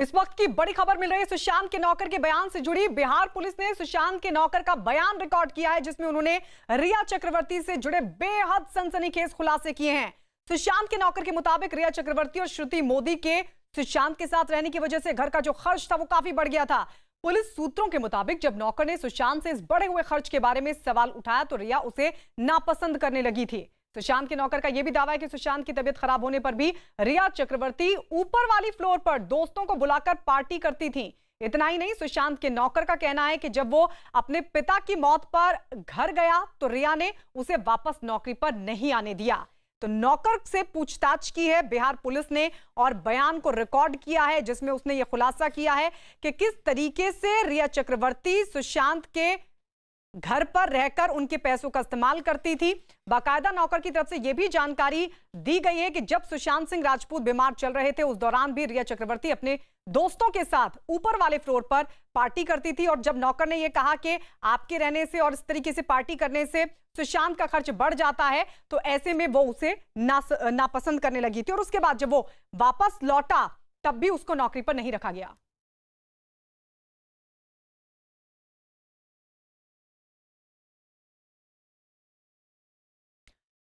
इस वक्त की बड़ी खबर मिल रही है सुशांत के नौकर के बयान से जुड़ी। बिहार पुलिस ने सुशांत के नौकर का बयान रिकॉर्ड किया है, जिसमें उन्होंने रिया चक्रवर्ती से जुड़े बेहद सनसनीखेज खुलासे किए हैं। सुशांत के नौकर के मुताबिक रिया चक्रवर्ती और श्रुति मोदी के सुशांत के साथ रहने की वजह से घर का जो खर्च था वो काफी बढ़ गया था। पुलिस सूत्रों के मुताबिक जब नौकर ने सुशांत से इस बढ़े हुए खर्च के बारे में सवाल उठाया तो रिया उसे नापसंद करने लगी थी। सुशांत के नौकर का यह भी दावा है कि सुशांत की तबीयत खराब होने पर भी रिया चक्रवर्ती ऊपर वाली फ्लोर पर दोस्तों को बुलाकर पार्टी करती थी। इतना ही नहीं, सुशांत के नौकर का कहना है कि जब वो अपने पिता की मौत पर घर गया तो रिया ने उसे वापस नौकरी पर नहीं आने दिया। तो नौकर से पूछताछ की है बिहार पुलिस ने और बयान को रिकॉर्ड किया है, जिसमें उसने यह खुलासा किया है कि किस तरीके से रिया चक्रवर्ती सुशांत के घर पर रहकर उनके पैसों का इस्तेमाल करती थी। बाकायदा नौकर की तरफ से यह भी जानकारी दी गई है कि जब सुशांत सिंह राजपूत बीमार चल रहे थे उस दौरान भी रिया चक्रवर्ती अपने दोस्तों के साथ ऊपर वाले फ्लोर पर पार्टी करती थी। और जब नौकर ने यह कहा कि आपके रहने से और इस तरीके से पार्टी करने से सुशांत का खर्च बढ़ जाता है, तो ऐसे में वो उसे नापसंद करने लगी थी। और उसके बाद जब वो वापस लौटा तब भी उसको नौकरी पर नहीं रखा गया।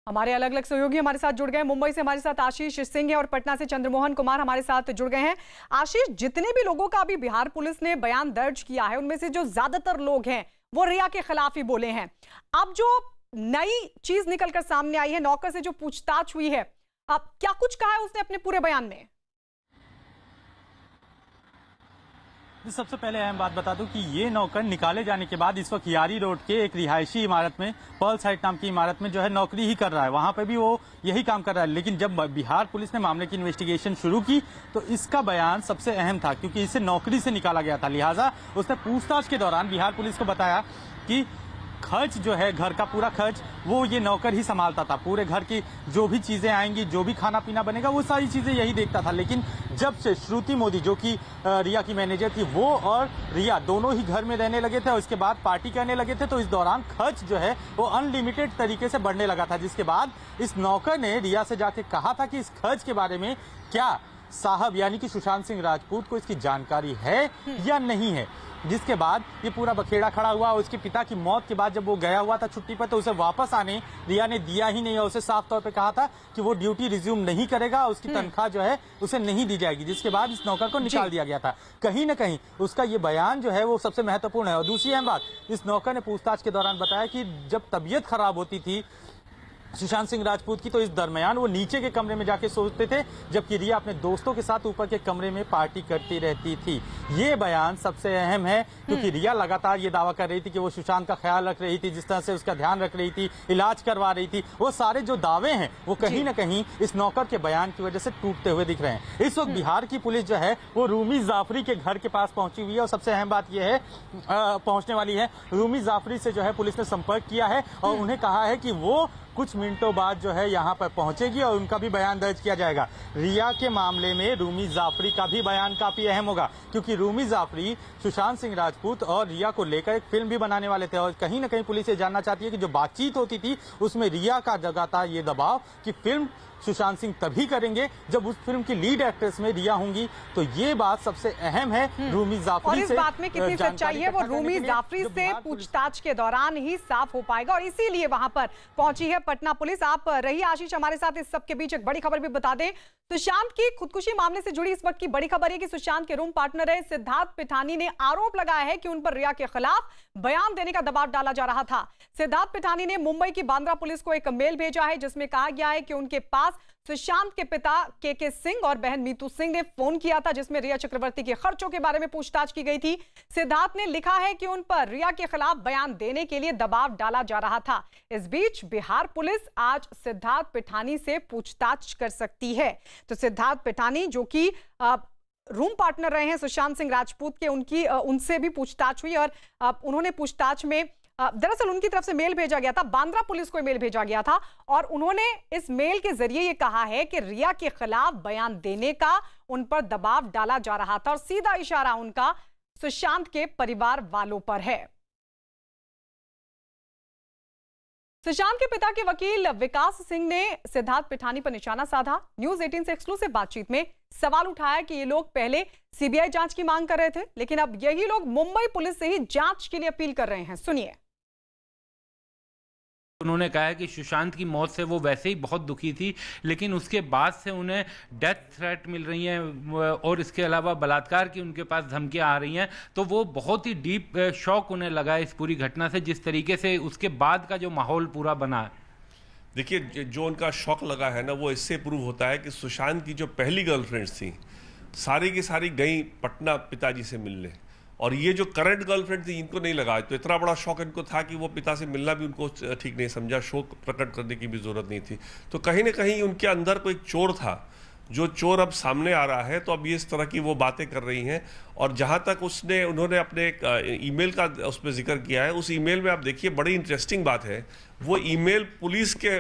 हमारे अलग अलग सहयोगी हमारे साथ जुड़ गए। मुंबई से हमारे साथ आशीष सिंह है और पटना से चंद्रमोहन कुमार हमारे साथ जुड़ गए हैं। आशीष, जितने भी लोगों का अभी बिहार पुलिस ने बयान दर्ज किया है उनमें से जो ज्यादातर लोग हैं वो रिया के खिलाफ ही बोले हैं। अब जो नई चीज निकलकर सामने आई है, नौकर से जो पूछताछ हुई है, अब क्या कुछ कहा है उसने अपने पूरे बयान में? सबसे पहले अहम बात बता दूं कि ये नौकर निकाले जाने के बाद इस वक्त यारी रोड के एक रिहायशी इमारत में, पर्ल साइट नाम की इमारत में जो है नौकरी ही कर रहा है। वहां पे भी वो यही काम कर रहा है। लेकिन जब बिहार पुलिस ने मामले की इन्वेस्टिगेशन शुरू की तो इसका बयान सबसे अहम था, क्योंकि इसे नौकरी से निकाला गया था। लिहाजा उसने पूछताछ के दौरान बिहार पुलिस को बताया कि खर्च जो है, घर का पूरा खर्च वो ये नौकर ही संभालता था। पूरे घर की जो भी चीजें आएंगी, जो भी खाना पीना बनेगा, वो सारी चीजें यही देखता था। लेकिन जब से श्रुति मोदी, जो कि रिया की मैनेजर थी, वो और रिया दोनों ही घर में रहने लगे थे और उसके बाद पार्टी करने लगे थे, तो इस दौरान खर्च जो है वो अनलिमिटेड तरीके से बढ़ने लगा था। जिसके बाद इस नौकर ने रिया से जाके कहा था कि इस खर्च के बारे में क्या साहब यानी कि सुशांत सिंह राजपूत को इसकी जानकारी है या नहीं है। जिसके बाद ये पूरा बखेड़ा खड़ा हुआ। उसके पिता की मौत के बाद जब वो गया हुआ था छुट्टी पर, तो उसे वापस आने रिया ने दिया ही नहीं और उसे साफ तौर पे कहा था कि वो ड्यूटी रिज्यूम नहीं करेगा, उसकी तनख्वाह जो है उसे नहीं दी जाएगी। जिसके बाद इस नौकर को निकाल दिया गया था। कहीं न कहीं उसका ये बयान जो है वो सबसे महत्वपूर्ण है। और दूसरी अहम बात, इस नौकर ने पूछताछ के दौरान बताया कि जब तबीयत खराब होती थी सुशांत सिंह राजपूत की, तो इस दरमियान वो नीचे के कमरे में जाके सोते थे, जबकि रिया अपने दोस्तों के साथ ऊपर के कमरे में पार्टी करती रहती थी। ये बयान सबसे अहम है, क्योंकि रिया लगातार ये दावा कर रही थी कि वो सुशांत का ख्याल रख रही थी, जिस तरह से उसका ध्यान रख रही थी, इलाज करवा रही थी। वो सारे जो दावे हैं वो कहीं न कहीं इस नौकर के बयान की वजह से टूटते हुए दिख रहे हैं। इस वक्त बिहार की पुलिस जो है वो रूमी जाफरी के घर के पास पहुंची हुई है। और सबसे अहम बात यह है, पहुंचने वाली है, रूमी जाफरी से जो है पुलिस ने संपर्क किया है और उन्हें कहा है कि वो कुछ मिनटों बाद जो है यहाँ पर पहुंचेगी और उनका भी बयान दर्ज किया जाएगा। रिया के मामले में रूमी जाफरी का भी बयान काफी अहम होगा, क्योंकि रूमी जाफरी सुशांत सिंह राजपूत और रिया को लेकर एक फिल्म भी बनाने वाले थे। और कहीं न कहीं पुलिस ये जानना चाहती है कि जो बातचीत होती थी उसमें रिया का जगह था ये दबाव कि फिल्म सुशांत सिंह तभी करेंगे जब उस फिल्म की लीड एक्ट्रेस में रिया होंगी। तो ये बात सबसे अहम है रूमी जाफरी और इस बात में कितनी सच्चाई है वो रूमी जाफरी से पूछताछ के दौरान ही साफ हो पाएगा। और इसीलिए वहां पर पहुंची है पटना पुलिस। आप रही आशीष हमारे साथ। इस सबके बीच एक बड़ी खबर भी बता दें, सुशांत की खुदकुशी मामले से जुड़ी इस वक्त की बड़ी खबर है कि सुशांत के रूम पार्टनर है सिद्धार्थ पिठानी ने आरोप लगाया है कि उन पर रिया के खिलाफ बयान देने का दबाव डाला जा रहा था। सिद्धार्थ पिठानी ने मुंबई की बांद्रा पुलिस को एक मेल भेजा है, जिसमें कहा गया है कि उनके पास सुशांत के पिता के सिंह और बहन मीतू सिंह ने फोन किया था, जिसमें रिया चक्रवर्ती के खर्चों के बारे में पूछताछ की गई थी। सिद्धार्थ ने लिखा है कि उन पर रिया के खिलाफ बयान देने के लिए दबाव डाला जा रहा था। इस बीच बिहार पुलिस आज सिद्धार्थ पिठानी से पूछताछ कर सकती है। तो सिद्धार्थ पिठानी, जो कि रूम पार्टनर रहे हैं सुशांत सिंह राजपूत के, उनसे भी पूछताछ हुई और उन्होंने पूछताछ में दरअसल उनकी तरफ से मेल भेजा गया था, बांद्रा पुलिस को मेल भेजा गया था और उन्होंने इस मेल के जरिए ये कहा है कि रिया के खिलाफ बयान देने का उन पर दबाव डाला जा रहा था और सीधा इशारा उनका सुशांत के परिवार वालों पर है। सुशांत के पिता के वकील विकास सिंह ने सिद्धार्थ पिठानी पर निशाना साधा। न्यूज 18 से एक्सक्लूसिव बातचीत में सवाल उठाया कि ये लोग पहले सीबीआई जांच की मांग कर रहे थे, लेकिन अब यही लोग मुंबई पुलिस से ही जांच के लिए अपील कर रहे हैं। सुनिए। उन्होंने कहा है कि सुशांत की मौत से वो वैसे ही बहुत दुखी थी, लेकिन उसके बाद से उन्हें डेथ थ्रेट मिल रही हैं और इसके अलावा बलात्कार की उनके पास धमकियां आ रही हैं। तो वो बहुत ही डीप शॉक उन्हें लगा इस पूरी घटना से, जिस तरीके से उसके बाद का जो माहौल पूरा बना है। देखिए, जो उनका शौक लगा है ना, वो इससे प्रूव होता है कि सुशांत की जो पहली गर्लफ्रेंड्स थी सारी की सारी गई पटना पिताजी से मिलने, और ये जो करंट गर्लफ्रेंड थी इनको नहीं लगा। तो इतना बड़ा शौक इनको था कि वो पिता से मिलना भी उनको ठीक नहीं समझा, शोक प्रकट करने की भी जरूरत नहीं थी। तो कहीं ना कहीं उनके अंदर कोई चोर था, जो चोर अब सामने आ रहा है। तो अब ये इस तरह की वो बातें कर रही हैं। और जहाँ तक उन्होंने अपने एक ईमेल का उस पर जिक्र किया है, उस ईमेल में आप देखिए बड़ी इंटरेस्टिंग बात है, वो ईमेल पुलिस के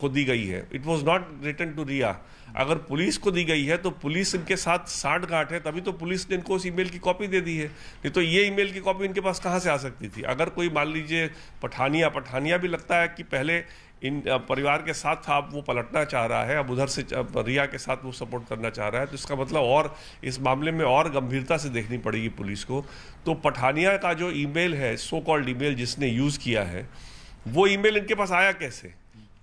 को दी गई है। It was not written to Riya. अगर पुलिस को दी गई है तो पुलिस इनके साथ साठगांठ है, तभी तो पुलिस ने इनको उस ईमेल की कॉपी दे दी है। नहीं तो ये ईमेल की कॉपी इनके पास कहाँ से आ सकती थी? अगर कोई मान लीजिए पठानिया भी लगता है कि पहले इन परिवार के साथ था, अब वो पलटना चाह रहा है, अब उधर से रिया के साथ वो सपोर्ट करना चाह रहा है, तो इसका मतलब और इस मामले में और गंभीरता से देखनी पड़ेगी पुलिस को। तो पठानिया का जो ईमेल है, सो कॉल्ड ईमेल जिसने यूज़ किया है, वो ईमेल इनके पास आया कैसे?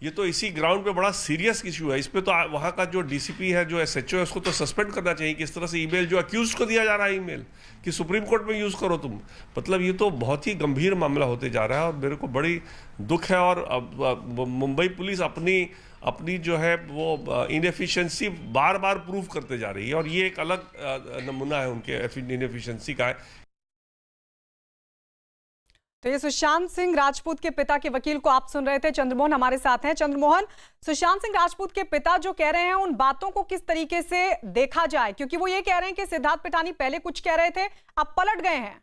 ये तो इसी ग्राउंड पे बड़ा सीरियस इशू है। इस पे तो वहाँ का जो डीसीपी है, जो एसएचओ है, उसको तो सस्पेंड करना चाहिए कि इस तरह से ईमेल जो अक्यूज को दिया जा रहा है ईमेल कि सुप्रीम कोर्ट में यूज़ करो तुम। मतलब ये तो बहुत ही गंभीर मामला होते जा रहा है और मेरे को बड़ी दुख है। और मुंबई पुलिस अपनी जो है वो इनएफिशिएंसी बार बार प्रूव करते जा रही है, और ये एक अलग नमूना है उनके इनएफिशिएंसी का है। तो ये सुशांत सिंह राजपूत के पिता के वकील को आप सुन रहे थे। चंद्रमोहन हमारे साथ हैं। चंद्रमोहन, सुशांत सिंह राजपूत के पिता जो कह रहे हैं, उन बातों को किस तरीके से देखा जाए? क्योंकि वो ये कह रहे हैं कि सिद्धार्थ पिठानी पहले कुछ कह रहे थे, अब पलट गए हैं।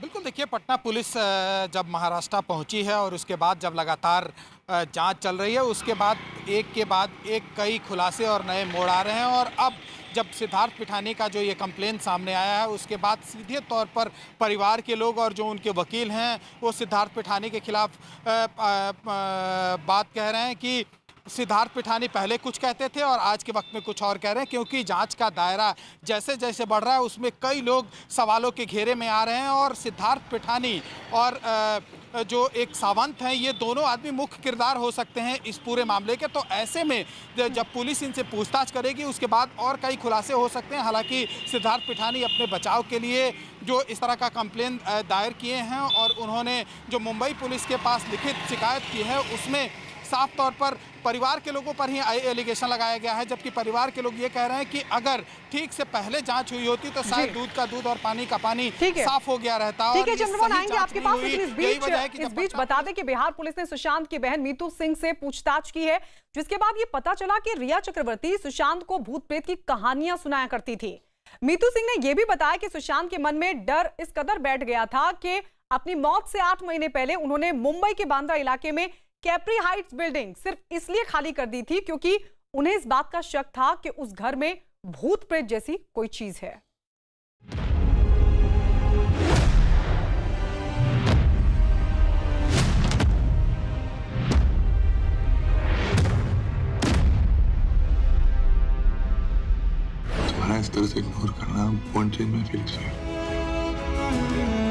बिल्कुल, देखिए, पटना पुलिस जब महाराष्ट्र पहुंची है और उसके बाद जब लगातार जांच चल रही है, उसके बाद एक कई खुलासे और नए मोड़ आ रहे हैं। और अब जब सिद्धार्थ पिठानी का जो ये कंप्लेन सामने आया है, उसके बाद सीधे तौर पर परिवार के लोग और जो उनके वकील हैं, वो सिद्धार्थ पिठानी के खिलाफ बात कह रहे हैं कि सिद्धार्थ पिठानी पहले कुछ कहते थे और आज के वक्त में कुछ और कह रहे हैं, क्योंकि जांच का दायरा जैसे जैसे बढ़ रहा है उसमें कई लोग सवालों के घेरे में आ रहे हैं। और सिद्धार्थ पिठानी और जो एक सावंत हैं, ये दोनों आदमी मुख्य किरदार हो सकते हैं इस पूरे मामले के। तो ऐसे में जब पुलिस इनसे पूछताछ करेगी, उसके बाद और कई खुलासे हो सकते हैं। हालांकि सिद्धार्थ पिठानी अपने बचाव के लिए जो इस तरह का कंप्लेन दायर किए हैं और उन्होंने जो मुंबई पुलिस के पास लिखित शिकायत की है, उसमें साफ तौर पर परिवार के लोगों पर ही एलिगेशन लगाया गया है। जबकि परिवार के लोग ये कह रहे हैं कि अगर ठीक से पहले जांच हुई होती तो शायद दूध का दूध और पानी का पानी साफ हो गया रहता। ठीक है चंद्रमोहन, आएंगे आपके पास। लेकिन इस बीच बता दें कि बिहार पुलिस ने सुशांत की बहन मीतू सिंह से पूछताछ की है, जिसके बाद ये पता चला कि रिया चक्रवर्ती सुशांत को भूत प्रेत की कहानियां सुनाया करती थी। मीतू सिंह ने यह भी बताया कि सुशांत के मन में डर इस कदर बैठ गया था कि अपनी मौत से 8 महीने पहले उन्होंने मुंबई के बांद्रा इलाके में कैप्री हाइट्स बिल्डिंग सिर्फ इसलिए खाली कर दी थी क्योंकि उन्हें इस बात का शक था कि उस घर में भूत प्रेत जैसी कोई चीज है। तुम्हारा इस तरह से इग्नोर करना वोंट चेंज माय फीलिंग्स।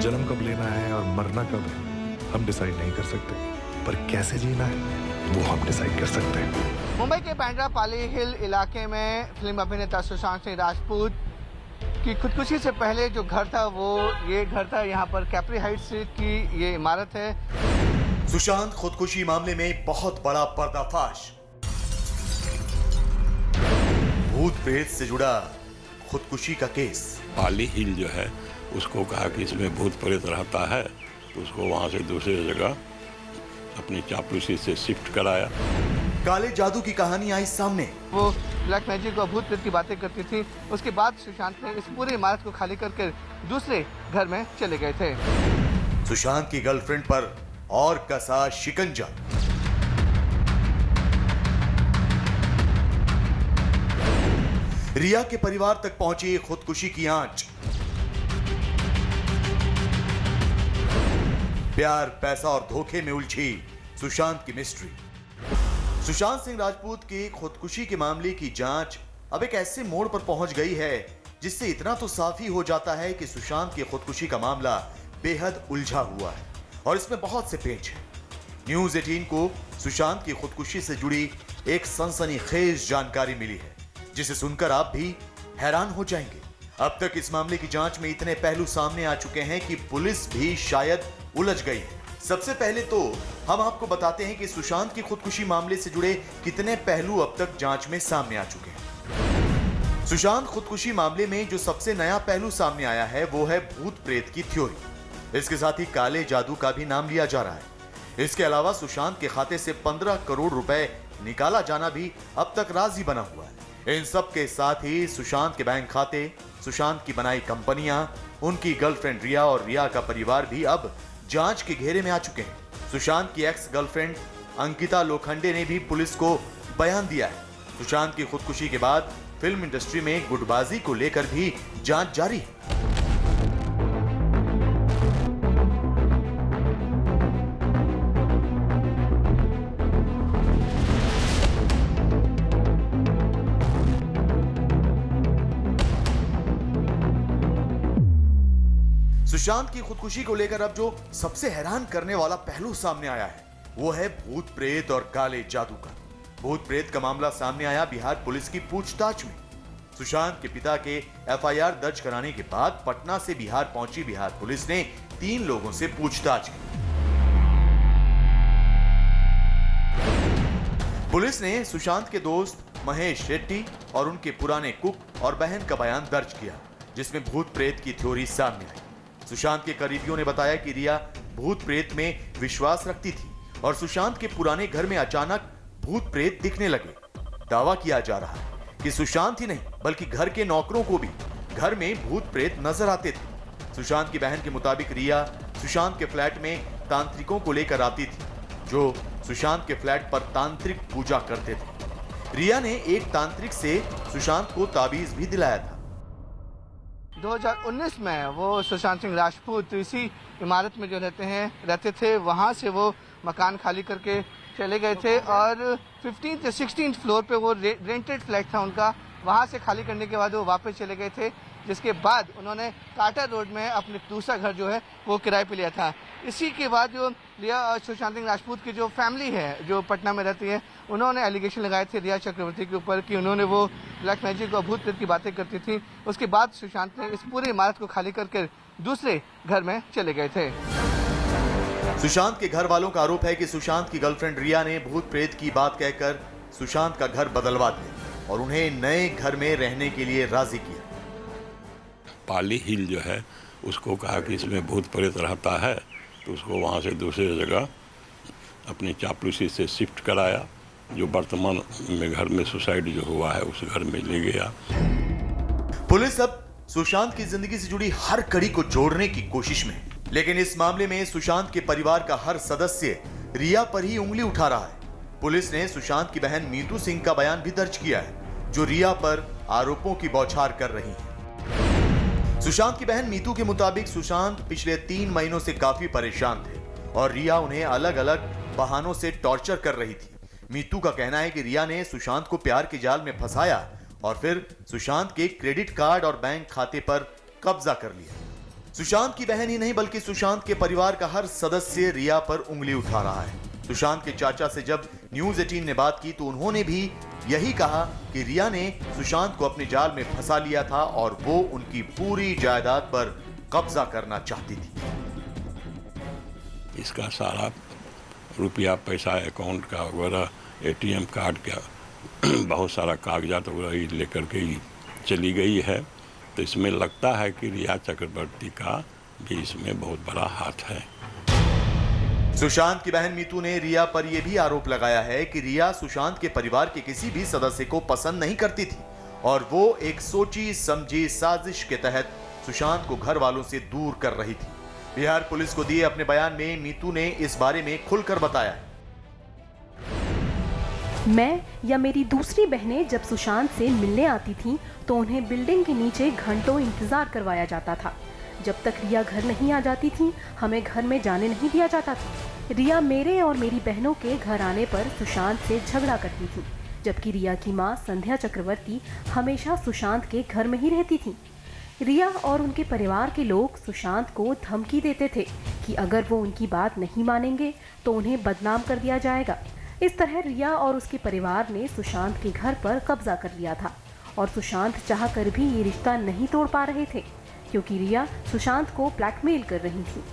जन्म कब लेना है और मरना कब है हम डिसाइड नहीं कर सकते, पर कैसे जीना है वो हम डिसाइड कर सकते हैं। मुंबई के बांद्रा पाली हिल इलाके में फिल्म अभिनेता सुशांत सिंह राजपूत की खुदकुशी से पहले जो घर था वो ये घर था। यहाँ पर कैप्री हाइट्स की ये इमारत है। सुशांत खुदकुशी मामले में बहुत बड़ा पर्दाफाश। भूत प्रेत से जुड़ा खुदकुशी का केस। पाली हिल जो है उसको कहा कि इसमें भूत प्रेत रहता है, तो उसको वहां से दूसरी जगह अपनी चापलूसी से शिफ्ट कराया। काले जादू की कहानी आई सामने। वो ब्लैक मैजिक और भूत प्रेत की बातें करती थी। उसके बाद सुशांत ने इस पूरी इमारत को खाली करके दूसरे घर में चले गए थे। सुशांत की गर्लफ्रेंड पर और कसा शिकंजा। रिया के परिवार तक पहुंची खुदकुशी की आंच। प्यार, पैसा और धोखे में उलझी सुशांत की मिस्ट्री। सुशांत सिंह राजपूत की खुदकुशी के मामले की जांच अब एक ऐसे मोड़ पर पहुंच गई है जिससे इतना तो साफ ही हो जाता है कि सुशांत की खुदकुशी का मामला बेहद उलझा हुआ है और इसमें बहुत से पेच हैं। न्यूज़ 18 को सुशांत की खुदकुशी से जुड़ी एक सनसनीखेज जानकारी मिली है जिसे सुनकर आप भी हैरान हो जाएंगे। अब तक इस मामले की जांच में इतने पहलू सामने आ चुके हैं कि पुलिस भी शायद उलझ गई है। सबसे पहले तो हम आपको बताते हैं कि सुशांत की खुदकुशी मामले से जुड़े कितने पहलू अब तक जांच में सामने आ चुके हैं। सुशांत खुदकुशी मामले में जो सबसे नया पहलू सामने आया है वो है भूत प्रेत की थ्योरी। इसके साथ ही काले जादू का भी नाम लिया जा रहा है। इसके अलावा सुशांत के खाते से 15 करोड़ रुपए निकाला जाना भी अब तक राज ही बना हुआ है। इन सब के साथ ही सुशांत के बैंक खाते, सुशांत की बनाई कंपनियां, उनकी गर्लफ्रेंड रिया और रिया का परिवार भी अब जांच के घेरे में आ चुके हैं। सुशांत की एक्स गर्लफ्रेंड अंकिता लोखंडे ने भी पुलिस को बयान दिया है। सुशांत की खुदकुशी के बाद फिल्म इंडस्ट्री में गुटबाजी को लेकर भी जांच जारी है। सुशांत की खुदकुशी को लेकर अब जो सबसे हैरान करने वाला पहलू सामने आया है वो है भूत प्रेत और काले जादू का। भूत प्रेत का मामला सामने आया बिहार पुलिस की पूछताछ में। सुशांत के पिता के एफआईआर दर्ज कराने के बाद पटना से बिहार पहुंची बिहार पुलिस ने 3 लोगों से पूछताछ की। पुलिस ने सुशांत के दोस्त महेश शेट्टी और उनके पुराने कुक और बहन का बयान दर्ज किया जिसमें भूत प्रेत की थ्योरी सामने आई। सुशांत के करीबियों ने बताया कि रिया भूत प्रेत में विश्वास रखती थी और सुशांत के पुराने घर में अचानक भूत प्रेत दिखने लगे। दावा किया जा रहा है कि सुशांत ही नहीं बल्कि घर के नौकरों को भी घर में भूत प्रेत नजर आते थे। सुशांत की बहन के मुताबिक रिया सुशांत के फ्लैट में तांत्रिकों को लेकर आती थी जो सुशांत के फ्लैट पर तांत्रिक पूजा करते थे। रिया ने एक तांत्रिक से सुशांत को ताबीज भी दिलाया था। 2019 में वो सुशांत सिंह राजपूत इसी इमारत में जो रहते थे वहाँ से वो मकान खाली करके चले गए थे और 15th या 16th फ्लोर पे वो रेंटेड फ्लैट था उनका, वहाँ से खाली करने के बाद वो वापस चले गए थे। जिसके बाद उन्होंने टाटा रोड में अपने दूसरा घर जो है वो किराए पे लिया था। इसी के बाद जो रिया और सुशांत सिंह राजपूत की जो फैमिली है जो पटना में रहती है उन्होंने एलिगेशन लगाए थे रिया चक्रवर्ती के ऊपर कि उन्होंने वो ब्लैक मैजिक और भूत प्रेत की बातें करती थी। उसके बाद सुशांत ने इस पूरी इमारत को खाली करके दूसरे घर में चले गए थे। सुशांत के घर वालों का आरोप है कि सुशांत की गर्लफ्रेंड रिया ने भूत प्रेत की बात कहकर सुशांत का घर बदलवा दिया और उन्हें नए घर में रहने के लिए राजी किया। पाली हिल जो है उसको कहा कि इसमें भूत प्रेत रहता है तो उसको वहाँ से दूसरी जगह अपनी चापलूसी से शिफ्ट कराया। जो वर्तमान में घर में सुसाइड जो हुआ है उस घर में ले गया। पुलिस अब सुशांत की जिंदगी से जुड़ी हर कड़ी को जोड़ने की कोशिश में है, लेकिन इस मामले में सुशांत के परिवार का हर सदस्य रिया पर ही उंगली उठा रहा है। पुलिस ने सुशांत की बहन मीतू सिंह का बयान भी दर्ज किया है जो रिया पर आरोपों की बौछार कर रही है। सुशांत की बहन मीतू के मुताबिक सुशांत पिछले 3 महीनों से काफी परेशान थे और रिया उन्हें अलग अलग बहानों से टॉर्चर कर रही थी। मीतू का कहना है कि रिया ने सुशांत को प्यार के जाल में फंसाया और फिर सुशांत के क्रेडिट कार्ड और बैंक खाते पर कब्जा कर लिया। सुशांत की बहन ही नहीं बल्कि सुशांत के परिवार का हर सदस्य रिया पर उंगली उठा रहा है। सुशांत के चाचा से जब न्यूज़ 18 ने बात की तो उन्होंने भी यही कहा कि रिया ने सुशांत को अपने जाल में फंसा लिया था और वो उनकी पूरी जायदाद पर कब्जा करना चाहती थी। इसका सारा रुपया पैसा अकाउंट का वगैरह एटीएम कार्ड का बहुत सारा कागजात वगैरह लेकर के ही चली गई है। तो इसमें लगता है कि रिया चक्रवर्ती का भी इसमें बहुत बड़ा हाथ है। सुशांत की बहन मीतू ने रिया पर यह भी आरोप लगाया है कि रिया सुशांत के परिवार के किसी भी सदस्य को पसंद नहीं करती थी और वो एक सोची समझी साजिश के तहत सुशांत को घर वालों से दूर कर रही थी। बिहार पुलिस को दिए अपने बयान में मीतू ने इस बारे में खुलकर बताया। मैं या मेरी दूसरी बहनें जब सुशांत से मिलने आती थीं तो उन्हें बिल्डिंग के नीचे घंटों इंतजार करवाया जाता था। जब तक रिया घर नहीं आ जाती थी हमें घर में जाने नहीं दिया जाता था। रिया मेरे और मेरी बहनों के घर आने पर सुशांत से झगड़ा करती थी, जबकि रिया की मां संध्या चक्रवर्ती हमेशा सुशांत के घर में ही रहती थी। रिया और उनके परिवार के लोग सुशांत को धमकी देते थे कि अगर वो उनकी बात नहीं मानेंगे तो उन्हें बदनाम कर दिया जाएगा। इस तरह रिया और उसके परिवार ने सुशांत के घर पर कब्जा कर लिया था और सुशांत चाहकर भी ये रिश्ता नहीं तोड़ पा रहे थे, क्योंकि रिया सुशांत को ब्लैकमेल कर रही थी।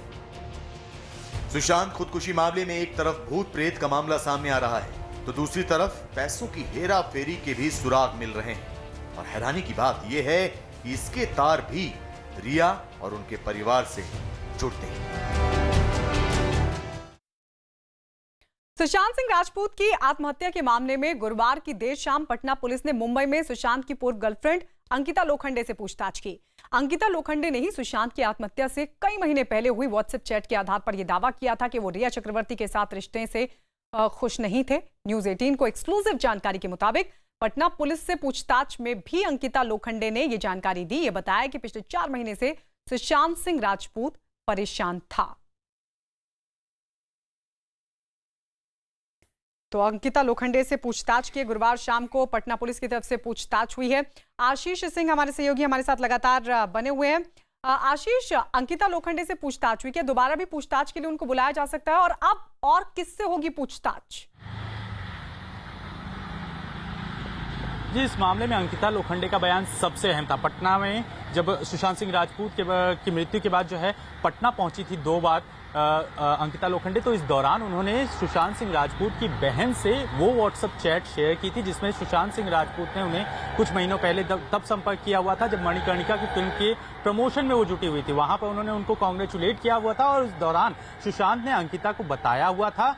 सुशांत खुदकुशी मामले में एक तरफ भूत प्रेत का मामला सामने आ रहा है तो दूसरी तरफ पैसों की हेरा फेरी के भी सुराग मिल रहे हैं। और हैरानी की बात यह है कि इसके तार भी रिया और उनके परिवार से जुड़ते हैं। सुशांत सिंह राजपूत की आत्महत्या के मामले में गुरुवार की देर शाम पटना पुलिस ने मुंबई में सुशांत की पूर्व गर्लफ्रेंड अंकिता लोखंडे से पूछताछ की। अंकिता लोखंडे ने ही सुशांत की आत्महत्या से कई महीने पहले हुई व्हाट्सएप चैट के आधार पर यह दावा किया था कि वो रिया चक्रवर्ती के साथ रिश्ते से खुश नहीं थे। न्यूज 18 को एक्सक्लूसिव जानकारी के मुताबिक पटना पुलिस से पूछताछ में भी अंकिता लोखंडे ने यह जानकारी दी। ये बताया कि पिछले 4 महीने से सुशांत सिंह राजपूत परेशान था। तो अंकिता लोखंडे से पूछताछ की गुरुवार शाम को पटना पुलिस की तरफ से पूछताछ हुई है। आशीष सिंह हमारे सहयोगी हमारे साथ लगातार बने हुए हैं। आशीष, अंकिता लोखंडे से पूछताछ हुई, क्या दोबारा भी पूछताछ के लिए उनको बुलाया जा सकता है और अब और किससे होगी पूछताछ? जी, इस मामले में अंकिता लोखंडे का बयान सबसे अहम था। पटना में जब सुशांत सिंह राजपूत की मृत्यु के बाद जो है पटना पहुंची थी 2 बार अंकिता लोखंडे, तो इस दौरान उन्होंने सुशांत सिंह राजपूत की बहन से वो व्हाट्सएप चैट शेयर की थी जिसमें सुशांत सिंह राजपूत ने उन्हें कुछ महीनों पहले तब संपर्क किया हुआ था जब मणिकर्णिका की फिल्म के प्रमोशन में वो जुटी हुई थी। वहां पर उन्होंने उनको कांग्रेचुलेट किया हुआ था और इस दौरान सुशांत ने अंकिता को बताया हुआ था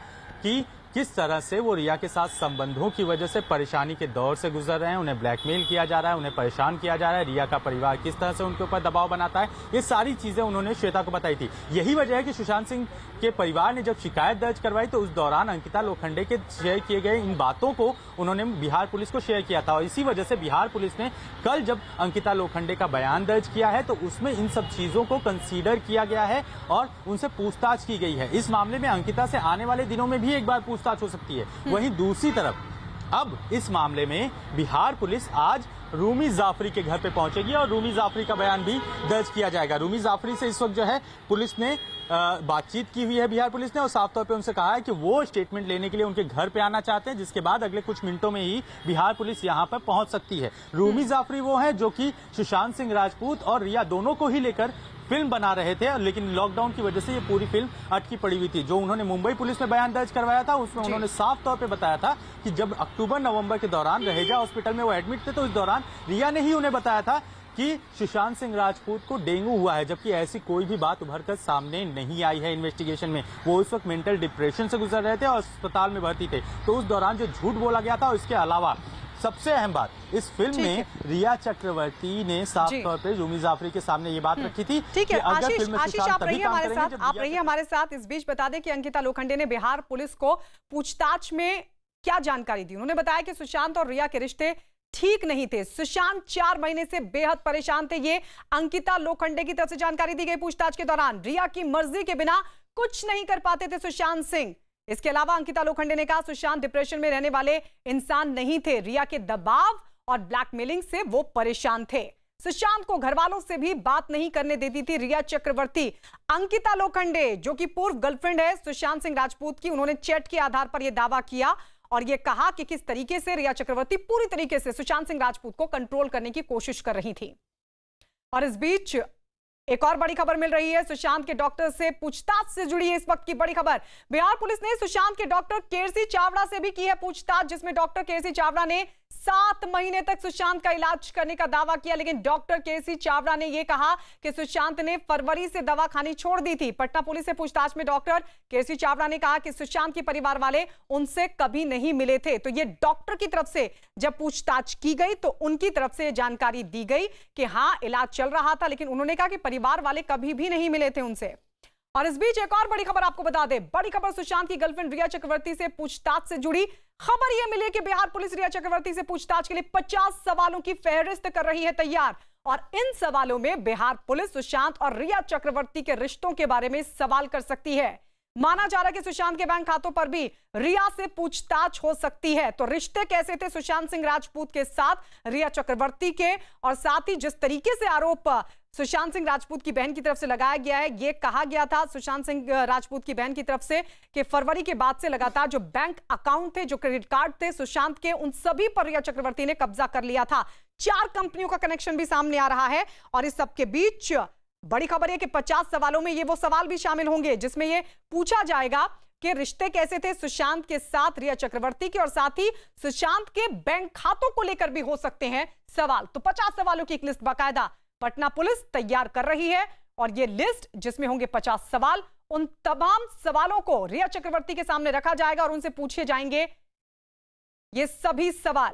कि किस तरह से वो रिया के साथ संबंधों की वजह से परेशानी के दौर से गुजर रहे हैं, उन्हें ब्लैकमेल किया जा रहा है, उन्हें परेशान किया जा रहा है, रिया का परिवार किस तरह से उनके ऊपर दबाव बनाता है, ये सारी चीजें उन्होंने श्वेता को बताई थी। यही वजह है कि सुशांत सिंह के परिवार ने जब शिकायत दर्ज करवाई तो उस दौरान अंकिता लोखंडे के शेयर किए गए इन बातों को उन्होंने बिहार पुलिस को शेयर किया था और इसी वजह से बिहार पुलिस ने कल जब अंकिता लोखंडे का बयान दर्ज किया है तो उसमें इन सब चीजों को कंसीडर किया गया है और उनसे पूछताछ की गई है। इस मामले में अंकिता से आने वाले दिनों में भी एक बार पूछताछ हो सकती है। वहीं दूसरी तरफ अब इस मामले में बिहार पुलिस आज रूमी जाफरी के घर पे पहुंचेगी और रूमी जाफरी का बयान भी दर्ज किया जाएगा। रूमी जाफरी से इस वक्त जो है पुलिस ने बातचीत की हुई है बिहार पुलिस ने और साफ तौर पे उनसे कहा है कि वो स्टेटमेंट लेने के लिए उनके घर पे आना चाहते हैं, जिसके बाद अगले कुछ मिनटों में ही बिहार पुलिस यहां पर पहुंच सकती है। रूमी जाफरी वो है जो कि सुशांत सिंह राजपूत और रिया दोनों को ही लेकर फिल्म बना रहे थे, लेकिन लॉकडाउन की वजह से ये पूरी फिल्म अटकी पड़ी हुई थी। जो उन्होंने मुंबई पुलिस में बयान दर्ज करवाया था उसमें उन्होंने साफ तौर पे बताया था कि जब अक्टूबर-नवंबर के दौरान रहेजा हॉस्पिटल में वो एडमिट थे तो इस दौरान रिया ने ही उन्हें बताया था कि सुशांत सिंह राजपूत को डेंगू हुआ है, जबकि ऐसी कोई भी बात उभरकर सामने नहीं आई है इन्वेस्टिगेशन में। वो उस वक्त मेंटल डिप्रेशन से गुजर रहे थे और अस्पताल में भर्ती थे। तो उस दौरान जो झूठ बोला गया था और इसके अलावा सबसे अहम बात, इस फिल्म में रिया चक्रवर्ती ने साफ तौर पे रूमी जाफरी के सामने ये बात रखी थी। ठीक है आशीष, आप रहिए हमारे साथ। इस बीच बता दें कि अंकिता लोखंडे ने बिहार पुलिस को पूछताछ में क्या जानकारी दी। उन्होंने बताया कि सुशांत और रिया के रिश्ते ठीक नहीं थे। सुशांत 4 महीने से बेहद परेशान थे। ये अंकिता लोखंडे की तरफ से जानकारी दी गई पूछताछ के दौरान। रिया की मर्जी के बिना कुछ नहीं कर पाते थे सुशांत सिंह। इसके अलावा अंकिता लोखंडे ने कहा सुशांत डिप्रेशन में रहने वाले इंसान नहीं थे, रिया के दबाव और ब्लैकमेलिंग से वो परेशान थे। सुशांत को घर वालों से भी बात नहीं करने देती थी रिया चक्रवर्ती। अंकिता लोखंडे जो कि पूर्व गर्लफ्रेंड है सुशांत सिंह राजपूत की, उन्होंने चैट के आधार पर यह दावा किया और यह कहा कि किस तरीके से रिया चक्रवर्ती पूरी तरीके से सुशांत सिंह राजपूत को कंट्रोल करने की कोशिश कर रही थी। और इस बीच एक और बड़ी खबर मिल रही है। सुशांत के डॉक्टर से पूछताछ से जुड़ी है इस वक्त की बड़ी खबर। बिहार पुलिस ने सुशांत के डॉक्टर केसी चावड़ा से भी की है पूछताछ, जिसमें डॉक्टर केसी चावड़ा ने 7 महीने तक सुशांत का इलाज करने का दावा किया, लेकिन डॉक्टर केसी चावड़ा ने यह कहा कि सुशांत ने फरवरी से दवा खानी छोड़ दी थी। पटना पुलिस से पूछताछ में डॉक्टर केसी चावड़ा ने कहा कि सुशांत के परिवार वाले उनसे कभी नहीं मिले थे। तो ये डॉक्टर की तरफ से जब पूछताछ की गई तो उनकी तरफ से जानकारी दी गई कि हाँ इलाज चल रहा था, लेकिन उन्होंने कहा कि परिवार वाले कभी भी नहीं मिले थे उनसे। और इस बीच एक और बड़ी खबर आपको बता दें। बड़ी खबर सुशांत की गर्लफ्रेंड रिया चक्रवर्ती से पूछताछ से जुड़ी। खबर यह मिली कि बिहार पुलिस रिया चक्रवर्ती से पूछताछ के लिए 50 सवालों की फहरिस्त कर रही है तैयार, और इन सवालों में बिहार पुलिस सुशांत और रिया चक्रवर्ती के रिश्तों के बारे में सवाल कर सकती है। माना जा रहा है कि सुशांत के बैंक खातों पर भी रिया से पूछताछ हो सकती है। तो रिश्ते कैसे थे सुशांत सिंह राजपूत के साथ रिया चक्रवर्ती के, और साथ ही जिस तरीके से आरोप सुशांत सिंह राजपूत की बहन की तरफ से लगाया गया है, यह कहा गया था सुशांत सिंह राजपूत की बहन की तरफ से कि फरवरी के बाद से लगातार जो बैंक अकाउंट थे, जो क्रेडिट कार्ड थे सुशांत के, उन सभी पर रिया चक्रवर्ती ने कब्जा कर लिया था। 4 कंपनियों का कनेक्शन भी सामने आ रहा है, और इस सबके बीच बड़ी खबर है कि 50 सवालों में ये वो सवाल भी शामिल होंगे जिसमें यह पूछा जाएगा कि रिश्ते कैसे थे सुशांत के साथ रिया चक्रवर्ती के, और साथ ही सुशांत के बैंक खातों को लेकर भी हो सकते हैं सवाल। तो 50 सवालों की एक लिस्ट बाकायदा पटना पुलिस तैयार कर रही है, और यह लिस्ट जिसमें होंगे 50 सवाल, उन तमाम सवालों को रिया चक्रवर्ती के सामने रखा जाएगा और उनसे पूछे जाएंगे ये सभी सवाल।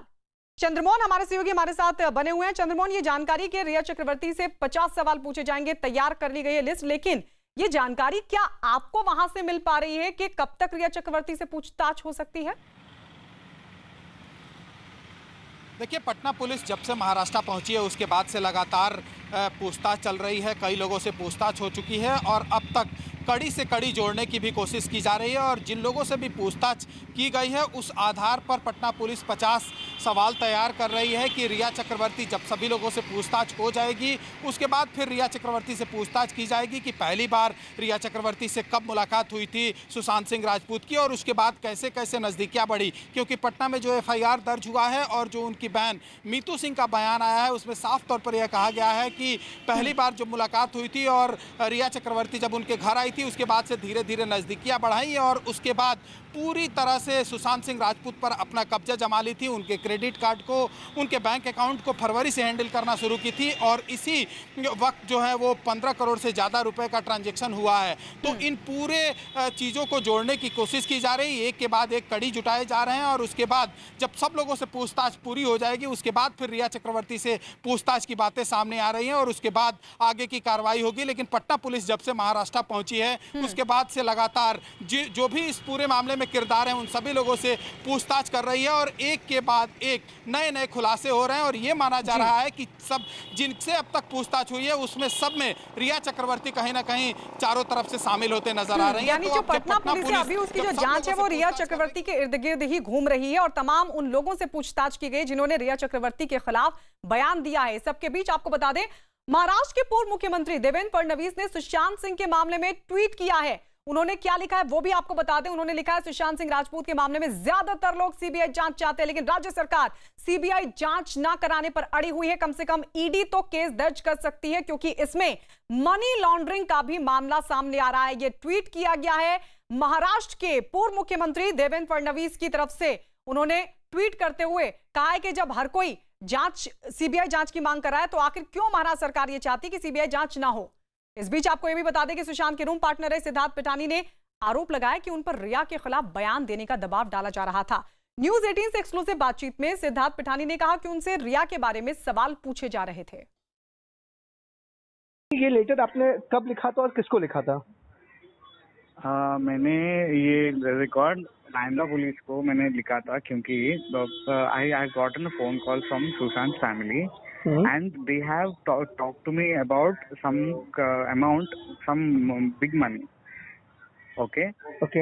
चंद्रमोहन हमारे सहयोगी हमारे साथ बने हुए हैं। चंद्रमोहन, ये जानकारी कि रिया चक्रवर्ती से 50 सवाल पूछे जाएंगे, तैयार कर ली गई है लिस्ट, लेकिन ये जानकारी क्या आपको वहां से मिल पा रही है कि कब तक रिया चक्रवर्ती से पूछताछ हो सकती है? देखिए, पटना पुलिस जब से महाराष्ट्र पहुंची है उसके बाद से लगातार पूछताछ चल रही है। कई लोगों से पूछताछ हो चुकी है और अब तक कड़ी से कड़ी जोड़ने की भी कोशिश की जा रही है, और जिन लोगों से भी पूछताछ की गई है उस आधार पर पटना पुलिस 50 सवाल तैयार कर रही है कि रिया चक्रवर्ती, जब सभी लोगों से पूछताछ हो जाएगी उसके बाद फिर रिया चक्रवर्ती से पूछताछ की जाएगी कि पहली बार रिया चक्रवर्ती से कब मुलाकात हुई थी सुशांत सिंह राजपूत की, और उसके बाद कैसे कैसे नज़दीकियाँ बढ़ी। क्योंकि पटना में जो FIR दर्ज हुआ है और जो उनकी बहन मीतू सिंह का बयान आया है उसमें साफ तौर पर यह कहा गया है कि पहली बार जब मुलाकात हुई थी और रिया चक्रवर्ती जब उनके घर आई थी उसके बाद से धीरे धीरे नज़दीकियाँ बढ़ाई, और उसके बाद पूरी तरह से सुशांत सिंह राजपूत पर अपना कब्जा जमा ली थी। उनके क्रेडिट कार्ड को, उनके बैंक अकाउंट को फरवरी से हैंडल करना शुरू की थी, और इसी वक्त जो है वो 15 करोड़ से ज़्यादा रुपए का ट्रांजैक्शन हुआ है। तो इन पूरे चीज़ों को जोड़ने की कोशिश की जा रही है, एक के बाद एक कड़ी जुटाए जा रहे हैं, और उसके बाद जब सब लोगों से पूछताछ पूरी हो जाएगी उसके बाद फिर रिया चक्रवर्ती से पूछताछ की बातें सामने आ रही हैं, और उसके बाद आगे की कार्रवाई होगी। लेकिन पटना पुलिस जब से महाराष्ट्र पहुंची है उसके बाद से लगातार जो भी इस पूरे मामले में किरदार हैं उन सभी लोगों से पूछताछ कर रही है, और एक के बाद एक नए नए खुलासे हो रहे हैं, और ये माना जा रहा है कि सब जिनसे अब तक पूछताछ हुई है उसमें सब में रिया चक्रवर्ती कहीं ना कहीं चारों तरफ से शामिल होते नजर आ रही है। यानी जो पटना पुलिस है अभी उसकी जो जांच है वो रिया चक्रवर्ती के इर्द गिर्द ही घूम रही है, और तमाम उन लोगों से पूछताछ की गई जिन्होंने रिया चक्रवर्ती के खिलाफ बयान दिया है। सबके बीच आपको बता दें, महाराष्ट्र के पूर्व मुख्यमंत्री देवेंद्र फडणवीस ने सुशांत सिंह के मामले में ट्वीट किया है। उन्होंने क्या लिखा है वो भी आपको बता दें। उन्होंने लिखा है, सुशांत सिंह राजपूत के मामले में ज्यादातर लोग सीबीआई जांच चाहते हैं, लेकिन राज्य सरकार सीबीआई जांच ना कराने पर अड़ी हुई है। कम से कम ईडी तो केस दर्ज कर सकती है, क्योंकि इसमें मनी लॉन्ड्रिंग का भी मामला सामने आ रहा है। यह ट्वीट किया गया है महाराष्ट्र के पूर्व मुख्यमंत्री देवेंद्र फडणवीस की तरफ से। उन्होंने ट्वीट करते हुए कहा है कि जब हर कोई सीबीआई जांच की मांग कर रहा है तो आखिर क्यों महाराष्ट्र सरकार ये चाहती कि सीबीआई जांच ना हो। इस बीच आपको यह भी बता दें कि सुशांत के रूम पार्टनर है सिद्धार्थ पिठानी ने आरोप लगाया कि उन पर रिया के खिलाफ बयान देने का दबाव डाला जा रहा था। न्यूज 18 से एक्सक्लूसिव बातचीत में सिद्धार्थ पिठानी ने कहा कि उनसे रिया के बारे में सवाल पूछे जा रहे थे। ये लेटर आपने कब लिखा था और किसको लिखा था? मैंने ये रिकॉर्ड नांदा पुलिस को मैंने लिखा था, क्योंकि I gotten a phone call from Sushant family and they have talked to me about some amount, some big money. Okay.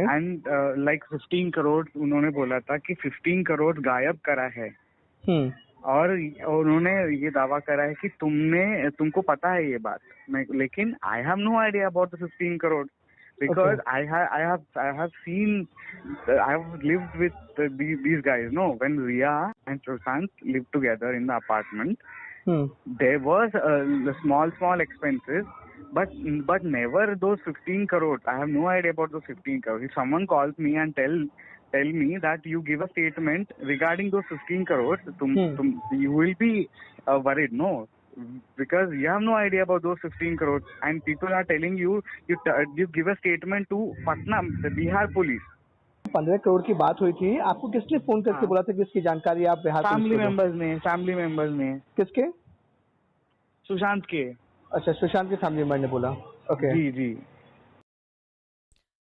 And like 15 crore उन्होंने बोला था कि 15 करोड़ गायब करा है, और उन्होंने ये दावा करा है कि तुमको पता है ये बात। लेकिन I have no idea about the 15 crore because I have seen, I have lived with these guys. No, when Riya and Sushant lived together in the apartment, there was small expenses, but never those 15 crores. I have no idea about those 15 crores. If someone calls me and tell me that you give a statement regarding those 15 crores, you will be worried. No, because you have no idea about those 15 crores, and people are telling you give a statement to Patna, the Bihar police. 15 crore की बात हुई थी, आपको किसने phone करके बोला था कि इसकी जानकारी आप बिहार फैमिली मेंबर्स ने। किसके? सुशांत के। अच्छा, सुशांत के फैमिली मेंबर ने बोला। ओके। जी।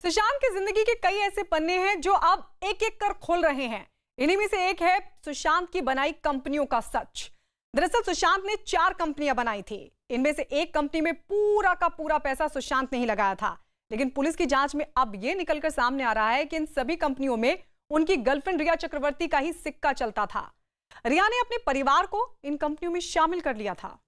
सुशांत की जिंदगी के कई ऐसे पन्ने हैं जो अब एक एक कर खुल रहे हैं। इन्हीं में से एक है सुशांत की बनाई कंपनियों का सच। दरअसल सुशांत ने 4 कंपनियां बनाई थी। इनमें से एक कंपनी में पूरा का पूरा पैसा सुशांत ने ही लगाया था, लेकिन पुलिस की जांच में अब यह निकलकर सामने आ रहा है कि इन सभी कंपनियों में उनकी गर्लफ्रेंड रिया चक्रवर्ती का ही सिक्का चलता था। रिया ने अपने परिवार को इन कंपनियों में शामिल कर लिया था।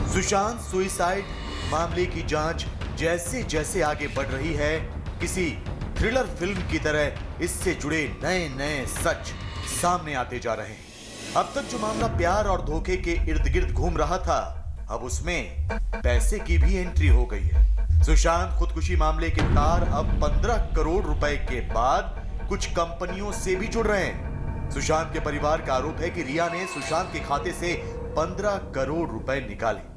सुशांत सुसाइड मामले की जांच जैसे जैसे आगे बढ़ रही है, किसी थ्रिलर फिल्म की तरह इससे जुड़े नए नए सच सामने आते जा रहे हैं। अब तक जो मामला प्यार और धोखे के इर्द गिर्द घूम रहा था, अब उसमें पैसे की भी एंट्री हो गई है। सुशांत खुदकुशी मामले के तार अब 15 करोड़ रुपए के बाद कुछ कंपनियों से भी जुड़ रहे हैं। सुशांत के परिवार का आरोप है कि रिया ने सुशांत के खाते से 15 करोड़ रुपए निकाले।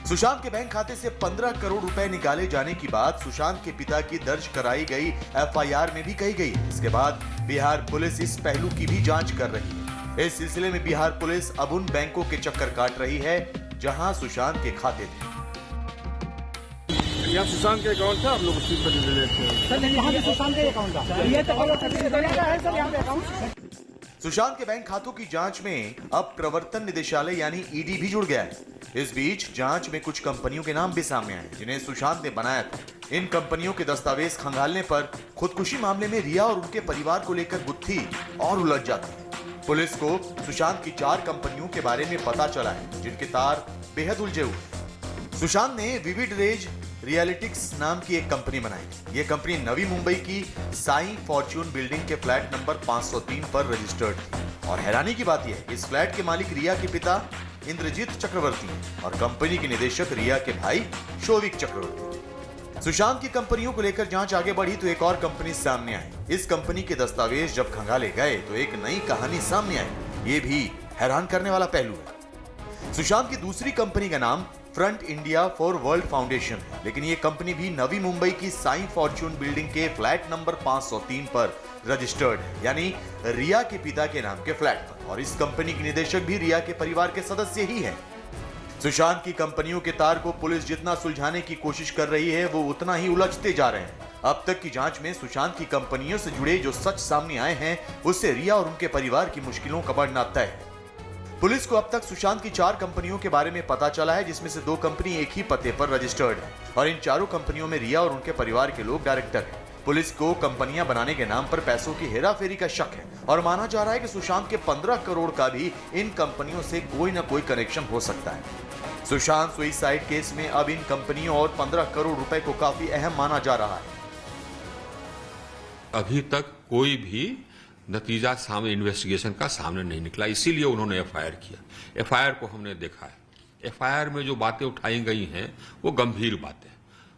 सुशांत के बैंक खाते से 15 करोड़ रुपए निकाले जाने की बात सुशांत के पिता की दर्ज कराई गई एफआईआर में भी कही गई। इसके बाद बिहार पुलिस इस पहलू की भी जांच कर रही है। इस सिलसिले में बिहार पुलिस अब उन बैंकों के चक्कर काट रही है जहां सुशांत के खाते थे। यहाँ सुशांत के अकाउंट था, आप लोग उसी पर ले लेते हैं सर। यहाँ पे सुशांत के अकाउंट था, ये तो है सर यहाँ पे अकाउंट। सुशांत के बैंक खातों की जांच में अब प्रवर्तन निदेशालय यानी ईडी भी जुड़ गया है। इस बीच जांच में कुछ कंपनियों के नाम भी सामने आए जिन्हें सुशांत ने बनाया था। इन कंपनियों के दस्तावेज खंगालने पर खुदकुशी मामले में रिया और उनके परिवार को लेकर गुत्थी और उलझ जाती है। पुलिस को सुशांत की 4 कंपनियों के बारे में पता चला है जिनके तार बेहद उलझे हुए। सुशांत ने विविड रेज रियलिटिक्स नाम की एक कंपनी बनाई। ये कंपनी नवी मुंबई की साई फॉर्च्यून बिल्डिंग के फ्लैट नंबर 503 पर रजिस्टर्ड थी। और हैरानी की बात यह है कि इस फ्लैट के मालिक रिया के पिता इंद्रजीत चक्रवर्ती और कंपनी के निदेशक रिया के भाई शोविक चक्रवर्ती। सुशांत की कंपनियों को लेकर जांच आगे बढ़ी तो एक और कंपनी सामने आई। इस कंपनी के दस्तावेज जब खंगाले गए तो एक नई कहानी सामने आई। ये भी हैरान करने वाला पहलू है। सुशांत की दूसरी कंपनी का नाम front India for world foundation है, लेकिन ये कंपनी भी नवी मुंबई की साई फॉर्च्यून बिल्डिंग के फ्लैट नंबर 503 पर रजिस्टर्ड है, यानी रिया के पिता के नाम के फ्लैट पर। और इस कंपनी के निदेशक भी रिया के परिवार के सदस्य ही हैं। सुशांत की कंपनियों के तार को पुलिस जितना सुलझाने की कोशिश कर रही है, वो उतना ही उलझते जा रहे हैं। अब तक की जांच में सुशांत की कंपनियों से जुड़े जो सच सामने आए हैं, उससे रिया और उनके परिवार की मुश्किलों का बढ़ना तय है। पुलिस को अब तक सुशांत की 4 कंपनियों के बारे में पता चला है, जिसमें से 2 कंपनी एक ही पते पर रजिस्टर्ड है और इन चारों कंपनियों में रिया और उनके परिवार के लोग डायरेक्टर हैं। पुलिस को कंपनियां बनाने के नाम पर पैसों की हेराफेरी का शक है और माना जा रहा है कि सुशांत के 15 करोड़ का भी इन कंपनियों से कोई न कोई कनेक्शन हो सकता है। सुशांत सुसाइड केस में अब इन कंपनियों और 15 करोड़ रुपए को काफी अहम माना जा रहा है। अभी तक कोई भी नतीजा सामने इन्वेस्टिगेशन का सामने नहीं निकला, इसीलिए उन्होंने एफआईआर किया। एफआईआर को हमने देखा है। एफआईआर में जो बातें उठाई गई हैं वो गंभीर बातें।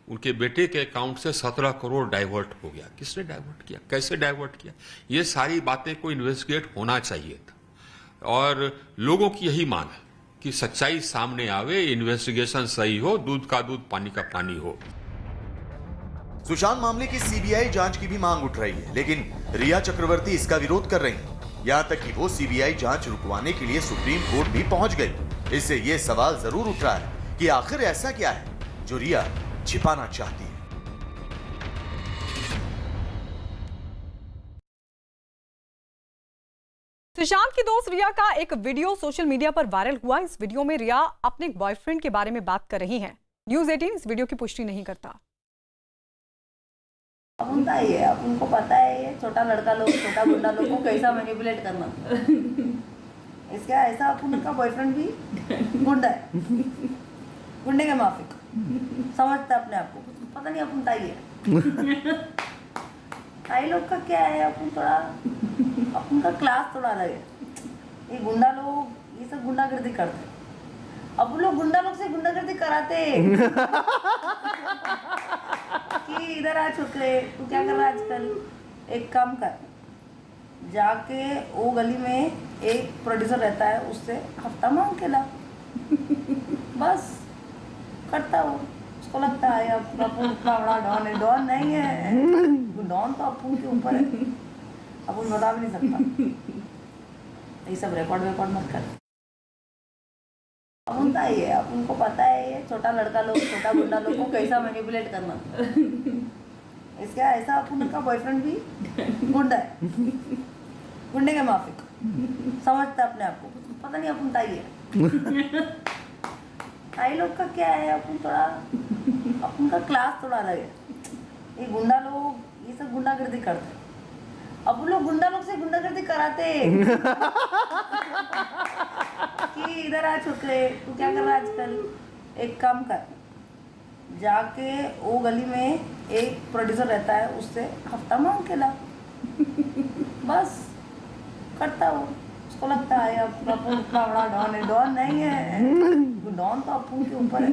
उनके बेटे के अकाउंट से 17 करोड़ डाइवर्ट हो गया। किसने डाइवर्ट किया, कैसे डाइवर्ट किया, ये सारी बातें को इन्वेस्टिगेट होना चाहिए था। और लोगों की यही मांग है कि सच्चाई सामने आवे, इन्वेस्टिगेशन सही हो, दूध का दूध पानी का पानी हो। सुशांत मामले की सीबीआई जांच की भी मांग उठ रही है, लेकिन रिया चक्रवर्ती इसका विरोध कर रही हैं। यहां तक कि वो सीबीआई जांच रुकवाने के लिए सुप्रीम कोर्ट भी पहुंच गई। इससे ये सवाल जरूर उठ रहा है कि आखिर ऐसा क्या है जो रिया छिपाना चाहती है। सुशांत की दोस्त रिया का एक वीडियो सोशल मीडिया पर वायरल हुआ। इस वीडियो में रिया अपने बॉयफ्रेंड के बारे में बात कर रही हैं। न्यूज़ 18 इस वीडियो की पुष्टि नहीं करता। अब उनका ही है, अब उनको पता है ये छोटा लड़का लोग, छोटा गुंडा लोग को कैसा मैनिपुलेट करना। इसका ऐसा उनका बॉयफ्रेंड भी गुंडा है, गुंडे के माफिक समझता अपने आप को। पता नहीं अपन ताई है। ताई लोग का क्या है, अपन थोड़ा अपन का क्लास थोड़ा अलग है। ये गुंडा लोग ये सब गुंडागर्दी करते, अब लोग गुंडा लोग से गुंडागर्दी कराते कि इधर आ छोकरे, तू क्या कर रहा है आजकल, एक काम कर, जाके वो गली में एक प्रोड्यूसर रहता है, उससे हफ्ता मांग के ला, बस करता वो, उसको लगता है अपन इतना बड़ा डॉन है। डॉन नहीं है, डॉन तो अपन के ऊपर है, अपन बता भी नहीं सकता। ये सब रिकॉर्ड मत कर। अपन का ये अपन को पता है, ये छोटा लड़का लोग, छोटा गुंडा लोग को कैसा मैनिपुलेट करना। इसका ऐसा अपन का बॉयफ्रेंड भी गुंडा है, गुंडे के माफिक समझता अपने आप को। पता नहीं अपन ताई है। ताई लोग का क्या है, अपन थोड़ा, अपन का क्लास थोड़ा अलग है। ये गुंडा लोग ये सब गुंडागर्दी करते हैं, अब लोग गुंडा लोग से गुंडागर्दी कराते कि इधर आ छोकरे, तू क्या कर रहा है आजकल, एक काम कर, जाके वो गली में एक प्रोड्यूसर रहता है, उससे हफ्ता मांग के ला। बस करता वो, उसको लगता है अपन इतना बड़ा डॉन है। डॉन नहीं है, डॉन तो अपन के ऊपर है,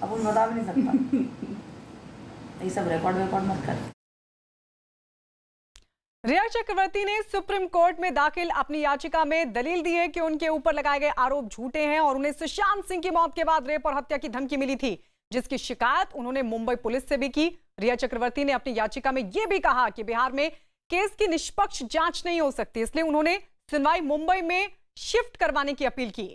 अपन बता भी नहीं सकता। ये सब रिकॉर्ड मत कर। रिया चक्रवर्ती ने सुप्रीम कोर्ट में दाखिल अपनी याचिका में दलील दी है कि उनके ऊपर लगाए गए आरोप झूठे हैं और उन्हें सुशांत सिंह की मौत के बाद रेप और हत्या की धमकी मिली थी, जिसकी शिकायत उन्होंने मुंबई पुलिस से भी की। रिया चक्रवर्ती ने अपनी याचिका में यह भी कहा कि बिहार में केस की निष्पक्ष जांच नहीं हो सकती, इसलिए उन्होंने सुनवाई मुंबई में शिफ्ट करवाने की अपील की।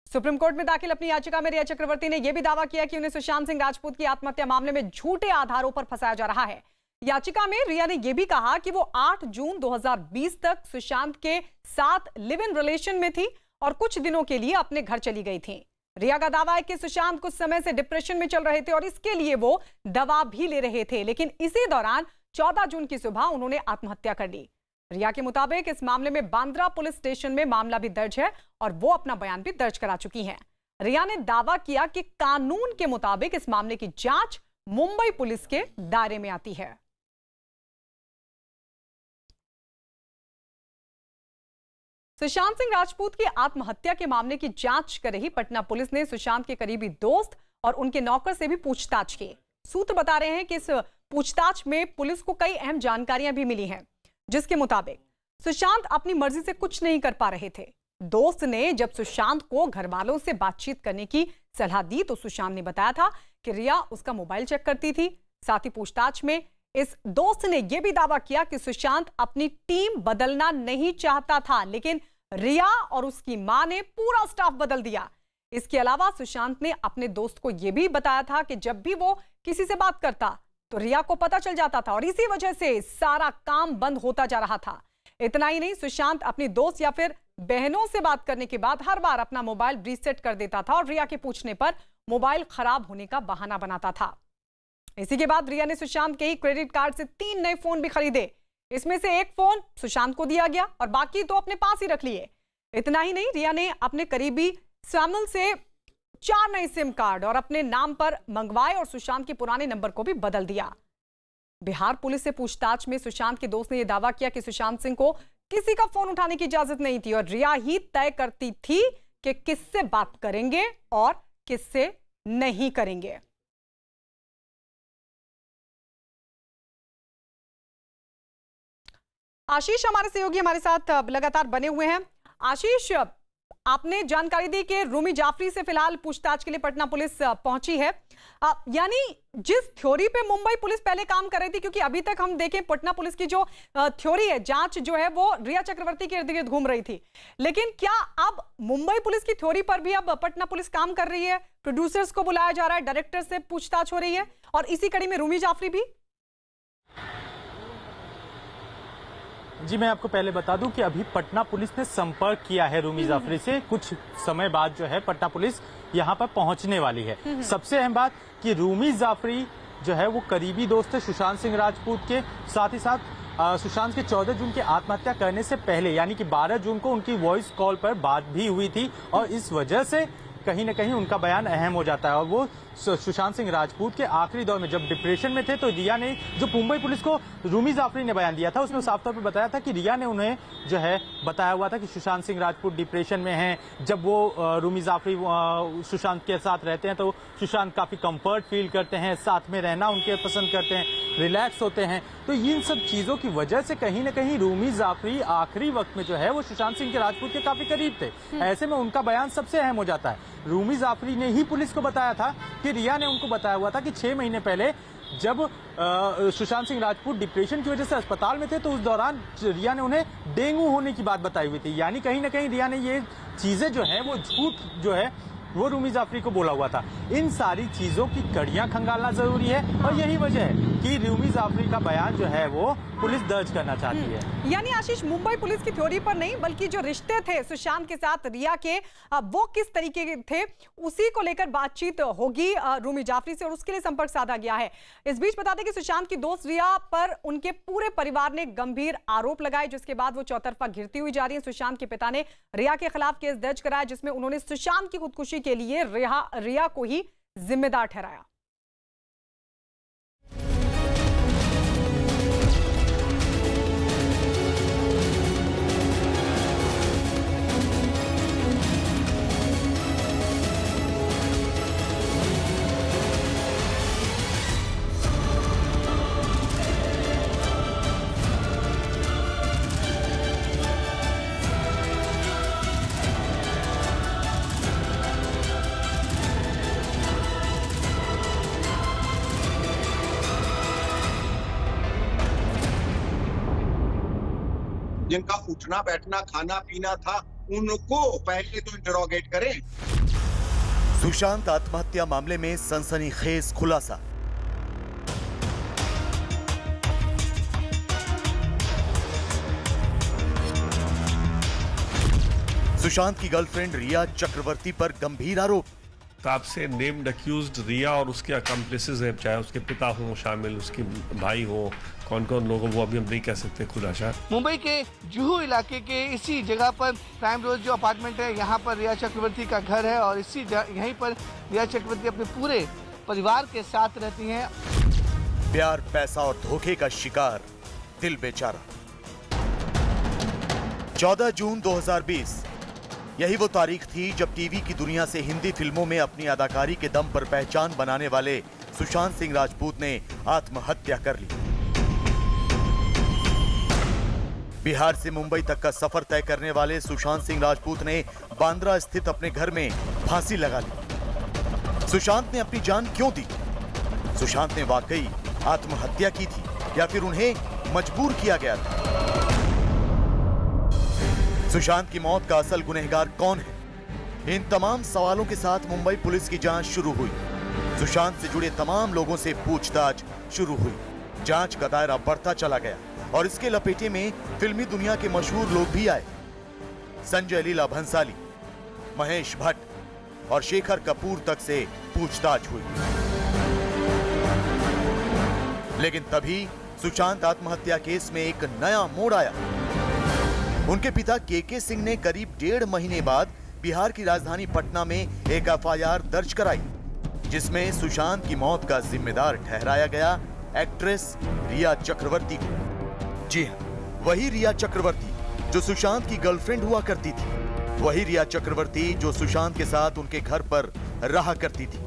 सुप्रीम कोर्ट में दाखिल अपनी याचिका में रिया चक्रवर्ती ने यह भी दावा किया कि उन्हें सुशांत सिंह राजपूत की आत्महत्या मामले में झूठे आधारों पर फंसाया जा रहा है। याचिका में रिया ने यह भी कहा कि वो 8 जून 2020 तक सुशांत के साथ लिव इन रिलेशन में थी और कुछ दिनों के लिए अपने घर चली गई थी। रिया का दावा है कि सुशांत कुछ समय से डिप्रेशन में चल रहे थे और इसके लिए वो दवा भी ले रहे थे, लेकिन इसी दौरान 14 जून की सुबह उन्होंने आत्महत्या कर ली। रिया के मुताबिक इस मामले में बांद्रा पुलिस स्टेशन में मामला भी दर्ज है और वो अपना बयान भी दर्ज करा चुकी हैं। रिया ने दावा किया कि कानून के मुताबिक इस मामले की जांच मुंबई पुलिस के दायरे में आती है। सुशांत सिंह राजपूत की आत्महत्या के मामले की जांच कर रही पटना पुलिस ने सुशांत के करीबी दोस्त और उनके नौकर से भी पूछताछ की। सूत्र बता रहे हैं कि इस पूछताछ में पुलिस को कई अहम जानकारियां भी मिली हैं, जिसके मुताबिक सुशांत अपनी मर्जी से कुछ नहीं कर पा रहे थे। दोस्त ने जब सुशांत को घर वालों से बातचीत करने की सलाह दी तो सुशांत ने बताया था कि रिया उसका मोबाइल चेक करती थी। साथ ही पूछताछ में इस दोस्त ने यह भी दावा किया कि सुशांत अपनी टीम बदलना नहीं चाहता था, लेकिन रिया और उसकी मां ने पूरा स्टाफ बदल दिया। इसके अलावा सुशांत ने अपने दोस्त को यह भी बताया था कि जब भी वो किसी से बात करता तो रिया को पता चल जाता था और इसी वजह से सारा काम बंद होता जा रहा था। इतना ही नहीं, सुशांत अपनी दोस्त या फिर बहनों से बात करने के बाद हर बार अपना मोबाइल रीसेट कर देता था और रिया के पूछने पर मोबाइल खराब होने का बहाना बनाता था। इसी के बाद रिया ने सुशांत के ही क्रेडिट कार्ड से 3 नए फोन भी खरीदे। इसमें से एक फोन सुशांत को दिया गया और बाकी तो अपने पास ही रख लिए। इतना ही नहीं, रिया ने अपने करीबी सैमुअल से 4 नए सिम कार्ड और अपने नाम पर मंगवाए और सुशांत के पुराने नंबर को भी बदल दिया। बिहार पुलिस से पूछताछ में सुशांत के दोस्त ने यह दावा किया कि सुशांत सिंह को किसी का फोन उठाने की इजाजत नहीं थी और रिया ही तय करती थी कि किससे बात करेंगे और किससे नहीं करेंगे। आशीष हमारे सहयोगी हमारे साथ लगातार बने हुए हैं। आशीष, आपने जानकारी दी कि रूमी जाफरी से फिलहाल पूछताछ के लिए पटना पुलिस पहुंची है, यानी जिस थ्योरी पे मुंबई पुलिस पहले काम कर रही थी, क्योंकि अभी तक हम देखें पटना पुलिस की जो थ्योरी है, जांच जो है वो रिया चक्रवर्ती के इर्द गिर्द घूम रही थी, लेकिन क्या अब मुंबई पुलिस की थ्योरी पर भी अब पटना पुलिस काम कर रही है? प्रोड्यूसर्स को बुलाया जा रहा है, डायरेक्टर से पूछताछ हो रही है और इसी कड़ी में रूमी जाफरी भी। जी, मैं आपको पहले बता दूं कि अभी पटना पुलिस ने संपर्क किया है रूमी जाफरी से। कुछ समय बाद जो है पटना पुलिस यहां पर पहुंचने वाली है। सबसे अहम बात कि रूमी जाफरी जो है वो करीबी दोस्त है सुशांत सिंह राजपूत के, साथ ही साथ सुशांत के 14 जून की आत्महत्या करने से पहले यानी कि 12 जून को उनकी वॉइस कॉल पर बात भी हुई थी और इस वजह से कहीं ना कहीं उनका बयान अहम हो जाता है। और वो सुशांत सिंह राजपूत के आखिरी दौर में जब डिप्रेशन में थे तो रिया ने, जो मुंबई पुलिस को रूमी जाफरी ने बयान दिया था, उसमें साफ तौर पर बताया था कि रिया ने उन्हें जो है बताया हुआ था कि सुशांत सिंह राजपूत डिप्रेशन में हैं। जब वो रूमी जाफरी सुशांत के साथ रहते हैं तो सुशांत काफी कंफर्ट फील करते हैं, साथ में रहना उनके पसंद करते हैं, रिलैक्स होते हैं। तो इन सब चीजों की वजह से कहीं ना कहीं रूमी जाफरी आखिरी वक्त में जो है वो सुशांत सिंह के राजपूत के काफी करीब थे। ऐसे में उनका बयान सबसे अहम हो जाता है। रूमी जाफरी ने ही पुलिस को बताया था कि रिया ने उनको बताया हुआ था कि 6 महीने पहले जब सुशांत सिंह राजपूत डिप्रेशन की वजह से अस्पताल में थे तो उस दौरान रिया ने उन्हें डेंगू होने की बात बताई हुई थी। यानी कहीं ना कहीं रिया ने ये चीजें जो है वो झूठ जो है वो रूमी जाफरी को बोला हुआ था। इन सारी चीजों की कड़ियां खंगालना जरूरी है और यही वजह है कि रूमी जाफरी का बयान जो है वो पुलिस दर्ज करना चाहती है। यानी आशीष, मुंबई पुलिस की थ्योरी पर नहीं बल्कि जो रिश्ते थे सुशांत के साथ रिया के, वो किस तरीके के थे उसी को लेकर बातचीत होगी रूमी जाफरी से और उसके लिए संपर्क साधा गया है। इस बीच बता दें कि सुशांत की दोस्त रिया पर उनके पूरे परिवार ने गंभीर आरोप लगाए, जिसके बाद वो चौतरफा घिरती हुई जा रही है। सुशांत के पिता ने रिया के खिलाफ केस दर्ज कराया जिसमें उन्होंने सुशांत की खुदकुशी के लिए रिया को ही जिम्मेदार ठहराया। जिनका उठना बैठना खाना पीना था उनको पहले तो इंटरोगेट करें। सुशांत आत्महत्या मामले में सनसनीखेज खुलासा। सुशांत की गर्लफ्रेंड रिया चक्रवर्ती पर गंभीर आरोप। ताब से नेम्ड अक्यूज्ड रिया और उसके अकम्प्लिसेस हैं, चाहे उसके पिता हो शामिल, उसके भाई हो, कौन कौन लोग वो अभी हम नहीं कह सकते खुदाशा। मुंबई के जुहू इलाके के इसी जगह पर प्राइम रोज जो अपार्टमेंट है, यहाँ पर रिया चक्रवर्ती का घर है और यहीं पर रिया चक्रवर्ती अपने पूरे परिवार के साथ रहती हैं। प्यार, पैसा और धोखे का शिकार, दिल बेचारा। 14 जून 2020 यही वो तारीख थी जब टीवी की दुनिया से हिंदी फिल्मों में अपनी अदाकारी के दम पर पहचान बनाने वाले सुशांत सिंह राजपूत ने आत्महत्या कर ली। बिहार से मुंबई तक का सफर तय करने वाले सुशांत सिंह राजपूत ने बांद्रा स्थित अपने घर में फांसी लगा ली। सुशांत ने अपनी जान क्यों दी? सुशांत ने वाकई आत्महत्या की थी या फिर उन्हें मजबूर किया गया था? सुशांत की मौत का असल गुनहगार कौन है? इन तमाम सवालों के साथ मुंबई पुलिस की जांच शुरू हुई। सुशांत से जुड़े तमाम लोगों से पूछताछ शुरू हुई। जांच का दायरा बढ़ता चला गया और इसके लपेटे में फिल्मी दुनिया के मशहूर लोग भी आए। संजय लीला भंसाली, महेश भट्ट और शेखर कपूर तक से पूछताछ हुई। लेकिन तभी सुशांत आत्महत्या केस में एक नया मोड़ आया। उनके पिता के सिंह ने करीब 1.5 महीने बाद बिहार की राजधानी पटना में एक एफआईआर दर्ज कराई, जिसमें सुशांत की मौत का जिम्मेदार ठहराया गया एक्ट्रेस रिया चक्रवर्ती को। जी हां, वही रिया चक्रवर्ती जो सुशांत की गर्लफ्रेंड हुआ करती थी, वही रिया चक्रवर्ती जो सुशांत के साथ उनके घर पर रहा करती थी,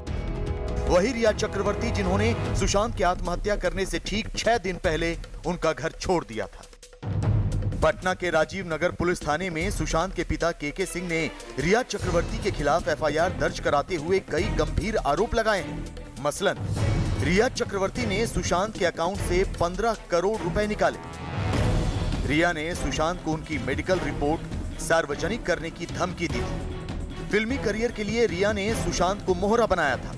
वही रिया चक्रवर्ती जिन्होंने सुशांत की आत्महत्या करने से ठीक 6 दिन पहले उनका घर छोड़ दिया था। पटना के राजीव नगर पुलिस थाने में सुशांत के पिता के सिंह ने रिया चक्रवर्ती के खिलाफ एफआईआर दर्ज कराते हुए कई गंभीर आरोप लगाए हैं। मसलन, रिया चक्रवर्ती ने सुशांत के अकाउंट से 15 करोड़ रुपए निकाले। रिया ने सुशांत को उनकी मेडिकल रिपोर्ट सार्वजनिक करने की धमकी दी थी। फिल्मी करियर के लिए रिया ने सुशांत को मोहरा बनाया था।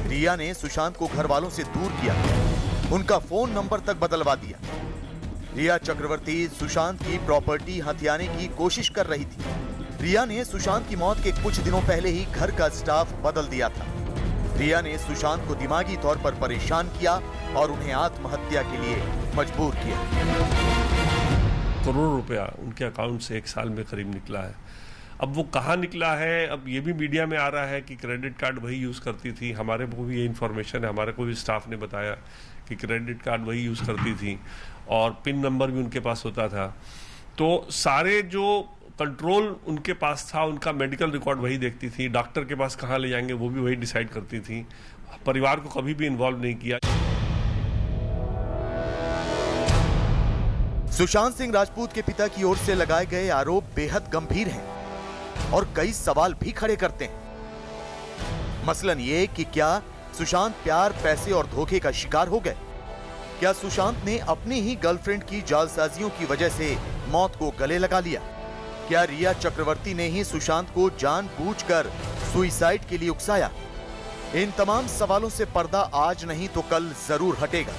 रिया ने सुशांत को घर वालों से दूर किया, उनका फोन नंबर तक बदलवा दिया। रिया चक्रवर्ती सुशांत की प्रॉपर्टी हथियाने की कोशिश कर रही थी। रिया ने सुशांत की मौत के कुछ दिनों पहले ही घर का स्टाफ बदल दिया था। रिया ने सुशांत को दिमागी तौर पर परेशान किया और उन्हें आत्महत्या के लिए मजबूर किया। करोड़ रुपया उनके अकाउंट से 1 साल में करीब निकला है। अब वो कहाँ निकला है, अब ये भी मीडिया में आ रहा है कि क्रेडिट कार्ड वही यूज़ करती थी। हमारे को भी ये इन्फॉर्मेशन है, हमारे को भी स्टाफ ने बताया कि क्रेडिट कार्ड वही यूज़ करती थी और पिन नंबर भी उनके पास होता था। तो सारे जो कंट्रोल उनके पास था, उनका मेडिकल रिकॉर्ड वही देखती थी, डॉक्टर के पास कहाँ ले जाएंगे वो भी वही डिसाइड करती थी। परिवार को कभी भी इन्वॉल्व नहीं किया। सुशांत सिंह राजपूत के पिता की ओर से लगाए गए आरोप बेहद गंभीर हैं और कई सवाल भी खड़े करते हैं। मसलन ये कि क्या सुशांत प्यार, पैसे और धोखे का शिकार हो गए? क्या सुशांत ने अपनी ही गर्लफ्रेंड की जालसाजियों की वजह से मौत को गले लगा लिया? क्या रिया चक्रवर्ती ने ही सुशांत को जानबूझकर सुसाइड के लिए उकसाया? इन तमाम सवालों से पर्दा आज नहीं तो कल जरूर हटेगा।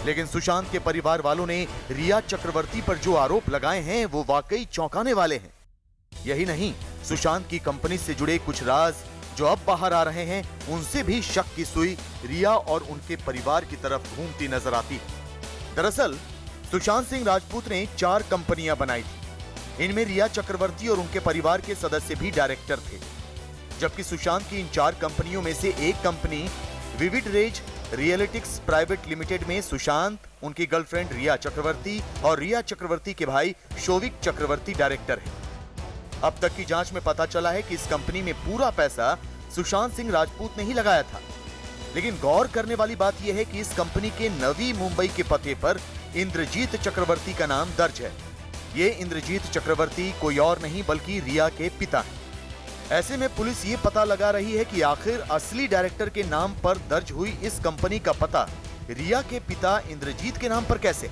लेकिन सुशांत के परिवार वालों ने रिया चक्रवर्ती पर जो आरोप लगाए हैं वो वाकई चौंकाने वाले हैं। यही नहीं, सुशांत की कंपनी से जुड़े कुछ राज जो अब बाहर आ रहे हैं, उनसे भी शक की सुई रिया और उनके परिवार की तरफ घूमती नजर आती है। दरअसल सुशांत सिंह राजपूत ने 4 कंपनियां बनाई थी। इनमें रिया चक्रवर्ती और उनके परिवार के सदस्य भी डायरेक्टर थे। जबकि सुशांत की इन 4 कंपनियों में से एक company Vivid Rage Rhealitix private limited में सुशांत, उनकी गर्लफ्रेंड रिया चक्रवर्ती और रिया चक्रवर्ती के भाई शोविक चक्रवर्ती डायरेक्टर हैं। अब तक की जांच में पता चला है कि इस कंपनी में पूरा पैसा सुशांत सिंह राजपूत ने ही लगाया था। लेकिन गौर करने वाली बात यह है कि इस कंपनी के नवी मुंबई के पते पर इंद्रजीत चक्रवर्ती का नाम दर्ज है। ये इंद्रजीत चक्रवर्ती कोई और नहीं बल्कि रिया के पिता हैं। ऐसे में पुलिस ये पता लगा रही है कि आखिर असली डायरेक्टर के नाम पर दर्ज हुई इस कंपनी का पता रिया के पिता इंद्रजीत के नाम पर कैसे,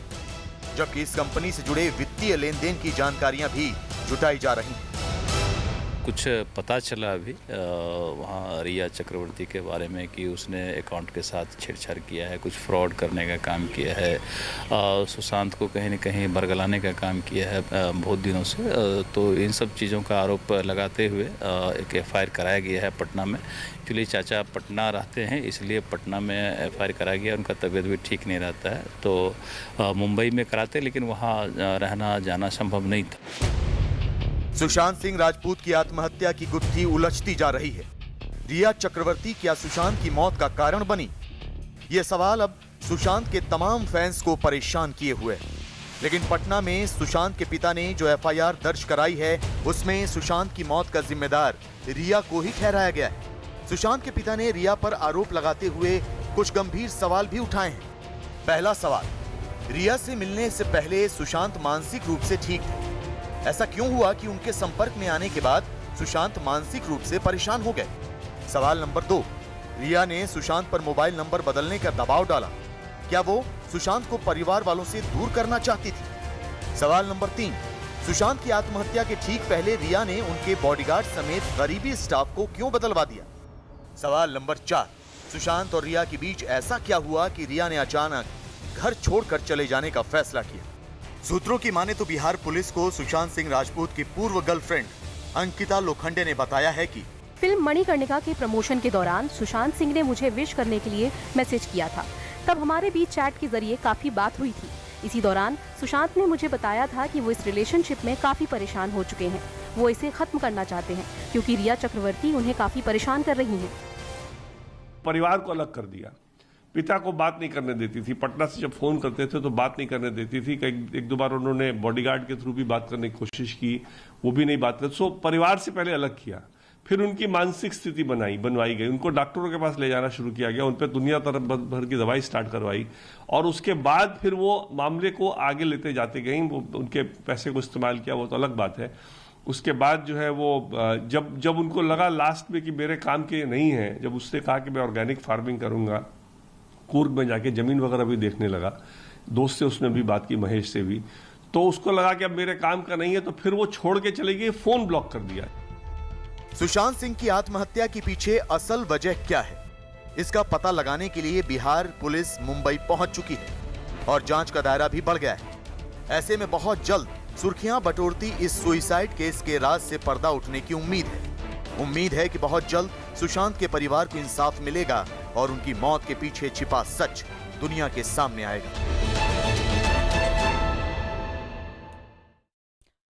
जबकि इस कंपनी से जुड़े वित्तीय लेन देन की जानकारियां भी जुटाई जा रही हैं। कुछ पता चला अभी वहाँ रिया चक्रवर्ती के बारे में कि उसने अकाउंट के साथ छेड़छाड़ किया है, कुछ फ्रॉड करने का काम किया है, सुशांत को कहीं न कहीं बरगलाने का काम किया है बहुत दिनों से। तो इन सब चीज़ों का आरोप लगाते हुए एक एफआईआर कराया गया है पटना में। एक्चुअली चाचा पटना रहते हैं, इसलिए पटना में एफआईआर कराया गया। उनका तबीयत भी ठीक नहीं रहता है, तो मुंबई में कराते, लेकिन वहाँ रहना जाना संभव नहीं था। सुशांत सिंह राजपूत की आत्महत्या की गुत्थी उलझती जा रही है। रिया चक्रवर्ती क्या सुशांत की मौत का कारण बनी? यह सवाल अब सुशांत के तमाम फैंस को परेशान किए हुए है। लेकिन पटना में सुशांत के पिता ने जो एफआईआर दर्ज कराई है, उसमें सुशांत की मौत का जिम्मेदार रिया को ही ठहराया गया है। सुशांत के पिता ने रिया पर आरोप लगाते हुए कुछ गंभीर सवाल भी उठाए हैं। पहला सवाल, रिया से मिलने से पहले सुशांत मानसिक रूप से ठीक थे। ऐसा क्यों हुआ कि उनके संपर्क में आने के बाद सुशांत मानसिक रूप से परेशान हो गए? सवाल नंबर 2, रिया ने सुशांत पर मोबाइल नंबर बदलने का दबाव डाला। क्या वो सुशांत को परिवार वालों से दूर करना चाहती थी? सवाल नंबर 3, सुशांत की आत्महत्या के ठीक पहले रिया ने उनके बॉडीगार्ड समेत करीबी स्टाफ को क्यों बदलवा दिया? सवाल नंबर 4, सुशांत और रिया के बीच ऐसा क्या हुआ कि रिया ने अचानक घर छोड़कर चले जाने का फैसला किया? सूत्रों की माने तो बिहार पुलिस को सुशांत सिंह राजपूत की पूर्व गर्लफ्रेंड अंकिता लोखंडे ने बताया है कि फिल्म मणिकर्णिका के प्रमोशन के दौरान सुशांत सिंह ने मुझे विश करने के लिए मैसेज किया था। तब हमारे बीच चैट के जरिए काफी बात हुई थी। इसी दौरान सुशांत ने मुझे बताया था कि वो इस रिलेशनशिप में काफी परेशान हो चुके हैं। वो इसे खत्म करना चाहते हैं क्योंकि रिया चक्रवर्ती उन्हें काफी परेशान कर रही हैं। परिवार को अलग कर दिया, पिता को बात नहीं करने देती थी। पटना से जब फोन करते थे तो बात नहीं करने देती थी। एक दो बार उन्होंने बॉडीगार्ड के थ्रू भी बात करने की कोशिश की, वो भी नहीं बात करते। सो परिवार से पहले अलग किया, फिर उनकी मानसिक स्थिति बनवाई गई, उनको डॉक्टरों के पास ले जाना शुरू किया गया, उन पर दुनिया तरफ भर की दवाई स्टार्ट करवाई और उसके बाद फिर वो मामले को आगे लेते जाते गए। वो उनके पैसे को इस्तेमाल किया, वो तो अलग बात है। उसके बाद जो है वो जब उनको लगा लास्ट में कि मेरे काम के नहीं है, जब उसने कहा कि मैं ऑर्गेनिक फार्मिंग करूंगा, कूर्ग में जाके जमीन वगैरह भी देखने लगा, दोस्त से उसने भी बात की, महेश से भी, तो उसको लगा कि अब मेरे काम का नहीं है, तो फिर वो छोड़ के चले गए, फोन ब्लॉक कर दिया। सुशांत सिंह की आत्महत्या के पीछे असल वजह क्या है, इसका पता लगाने के लिए बिहार पुलिस मुंबई पहुंच चुकी है और जांच का दायरा भी बढ़ गया है। ऐसे में बहुत जल्द सुर्खियां बटोरती इस सुसाइड केस के राज से पर्दा उठने की उम्मीद है कि बहुत जल्द सुशांत के परिवार को इंसाफ मिलेगा और उनकी मौत के पीछे छिपा सच दुनिया के सामने आएगा।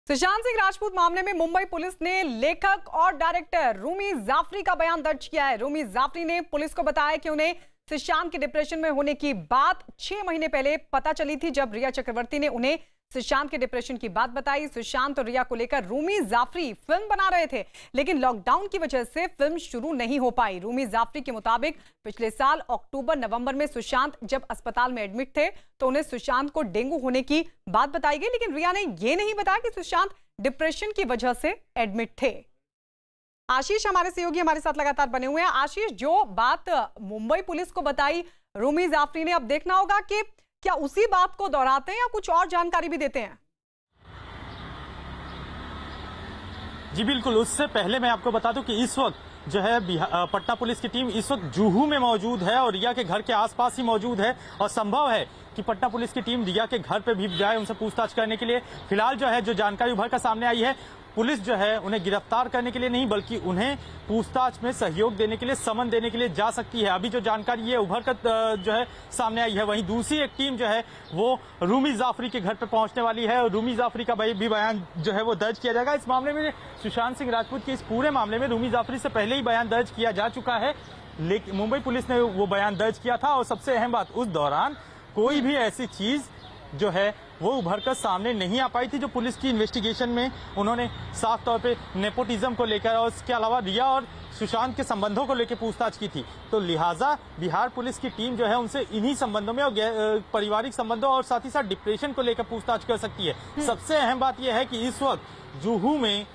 सुशांत सिंह राजपूत मामले में मुंबई पुलिस ने लेखक और डायरेक्टर रूमी जाफरी का बयान दर्ज किया है। रूमी जाफरी ने पुलिस को बताया कि उन्हें सुशांत के डिप्रेशन में होने की बात 6 महीने पहले पता चली थी, जब रिया चक्रवर्ती ने उन्हें सुशांत के डिप्रेशन की बात बताई। सुशांत और रिया को लेकर रूमी जाफरी फिल्म बना रहे थे, लेकिन लॉकडाउन की वजह से फिल्म शुरू नहीं हो पाई। रूमी जाफरी के मुताबिक पिछले साल अक्टूबर-नवंबर में सुशांत जब अस्पताल में एडमिट थे तो उन्हें सुशांत को डेंगू होने की बात बताई गई, लेकिन रिया ने यह नहीं बताया कि सुशांत डिप्रेशन की वजह से एडमिट थे। आशीष हमारे सहयोगी हमारे साथ लगातार बने हुए हैं। आशीष, जो बात मुंबई पुलिस को बताई रूमी जाफरी ने, अब देखना होगा कि क्या उसी बात को दोहराते हैं या कुछ और जानकारी भी देते हैं। जी बिल्कुल, उससे पहले मैं आपको बता दूं कि इस वक्त जो है पटना पुलिस की टीम इस वक्त जुहू में मौजूद है और रिया के घर के आसपास ही मौजूद है और संभव है कि पटना पुलिस की टीम रिया के घर पे भी जाए उनसे पूछताछ करने के लिए। फिलहाल जो है जो जानकारी उभर कर सामने आई है, पुलिस जो है उन्हें गिरफ्तार करने के लिए नहीं बल्कि उन्हें पूछताछ में सहयोग देने के लिए, समन देने के लिए जा सकती है। अभी जो जानकारी ये उभर कर जो है सामने आई है, वहीं दूसरी एक टीम जो है वो रूमी जाफरी के घर पर पहुंचने वाली है और रूमी जाफरी का भी बयान जो है वो दर्ज किया जाएगा। इस मामले में सुशांत सिंह राजपूत के इस पूरे मामले में रूमी जाफरी से पहले ही बयान दर्ज किया जा चुका है, लेकिन मुंबई पुलिस ने वो बयान दर्ज किया था और सबसे अहम बात, उस दौरान कोई भी ऐसी चीज जो है वो उभर कर सामने नहीं आ पाई थी जो पुलिस की इन्वेस्टिगेशन में उन्होंने साफ तौर पे नेपोटिज्म को लेकर और इसके अलावा रिया और सुशांत के संबंधों को लेकर पूछताछ की थी। तो लिहाजा बिहार पुलिस की टीम जो है उनसे इन्हीं संबंधों में और पारिवारिक संबंधों और साथ ही साथ डिप्रेशन को लेकर पूछताछ कर सकती है। सबसे अहम बात यह है कि इस वक्त जुहू में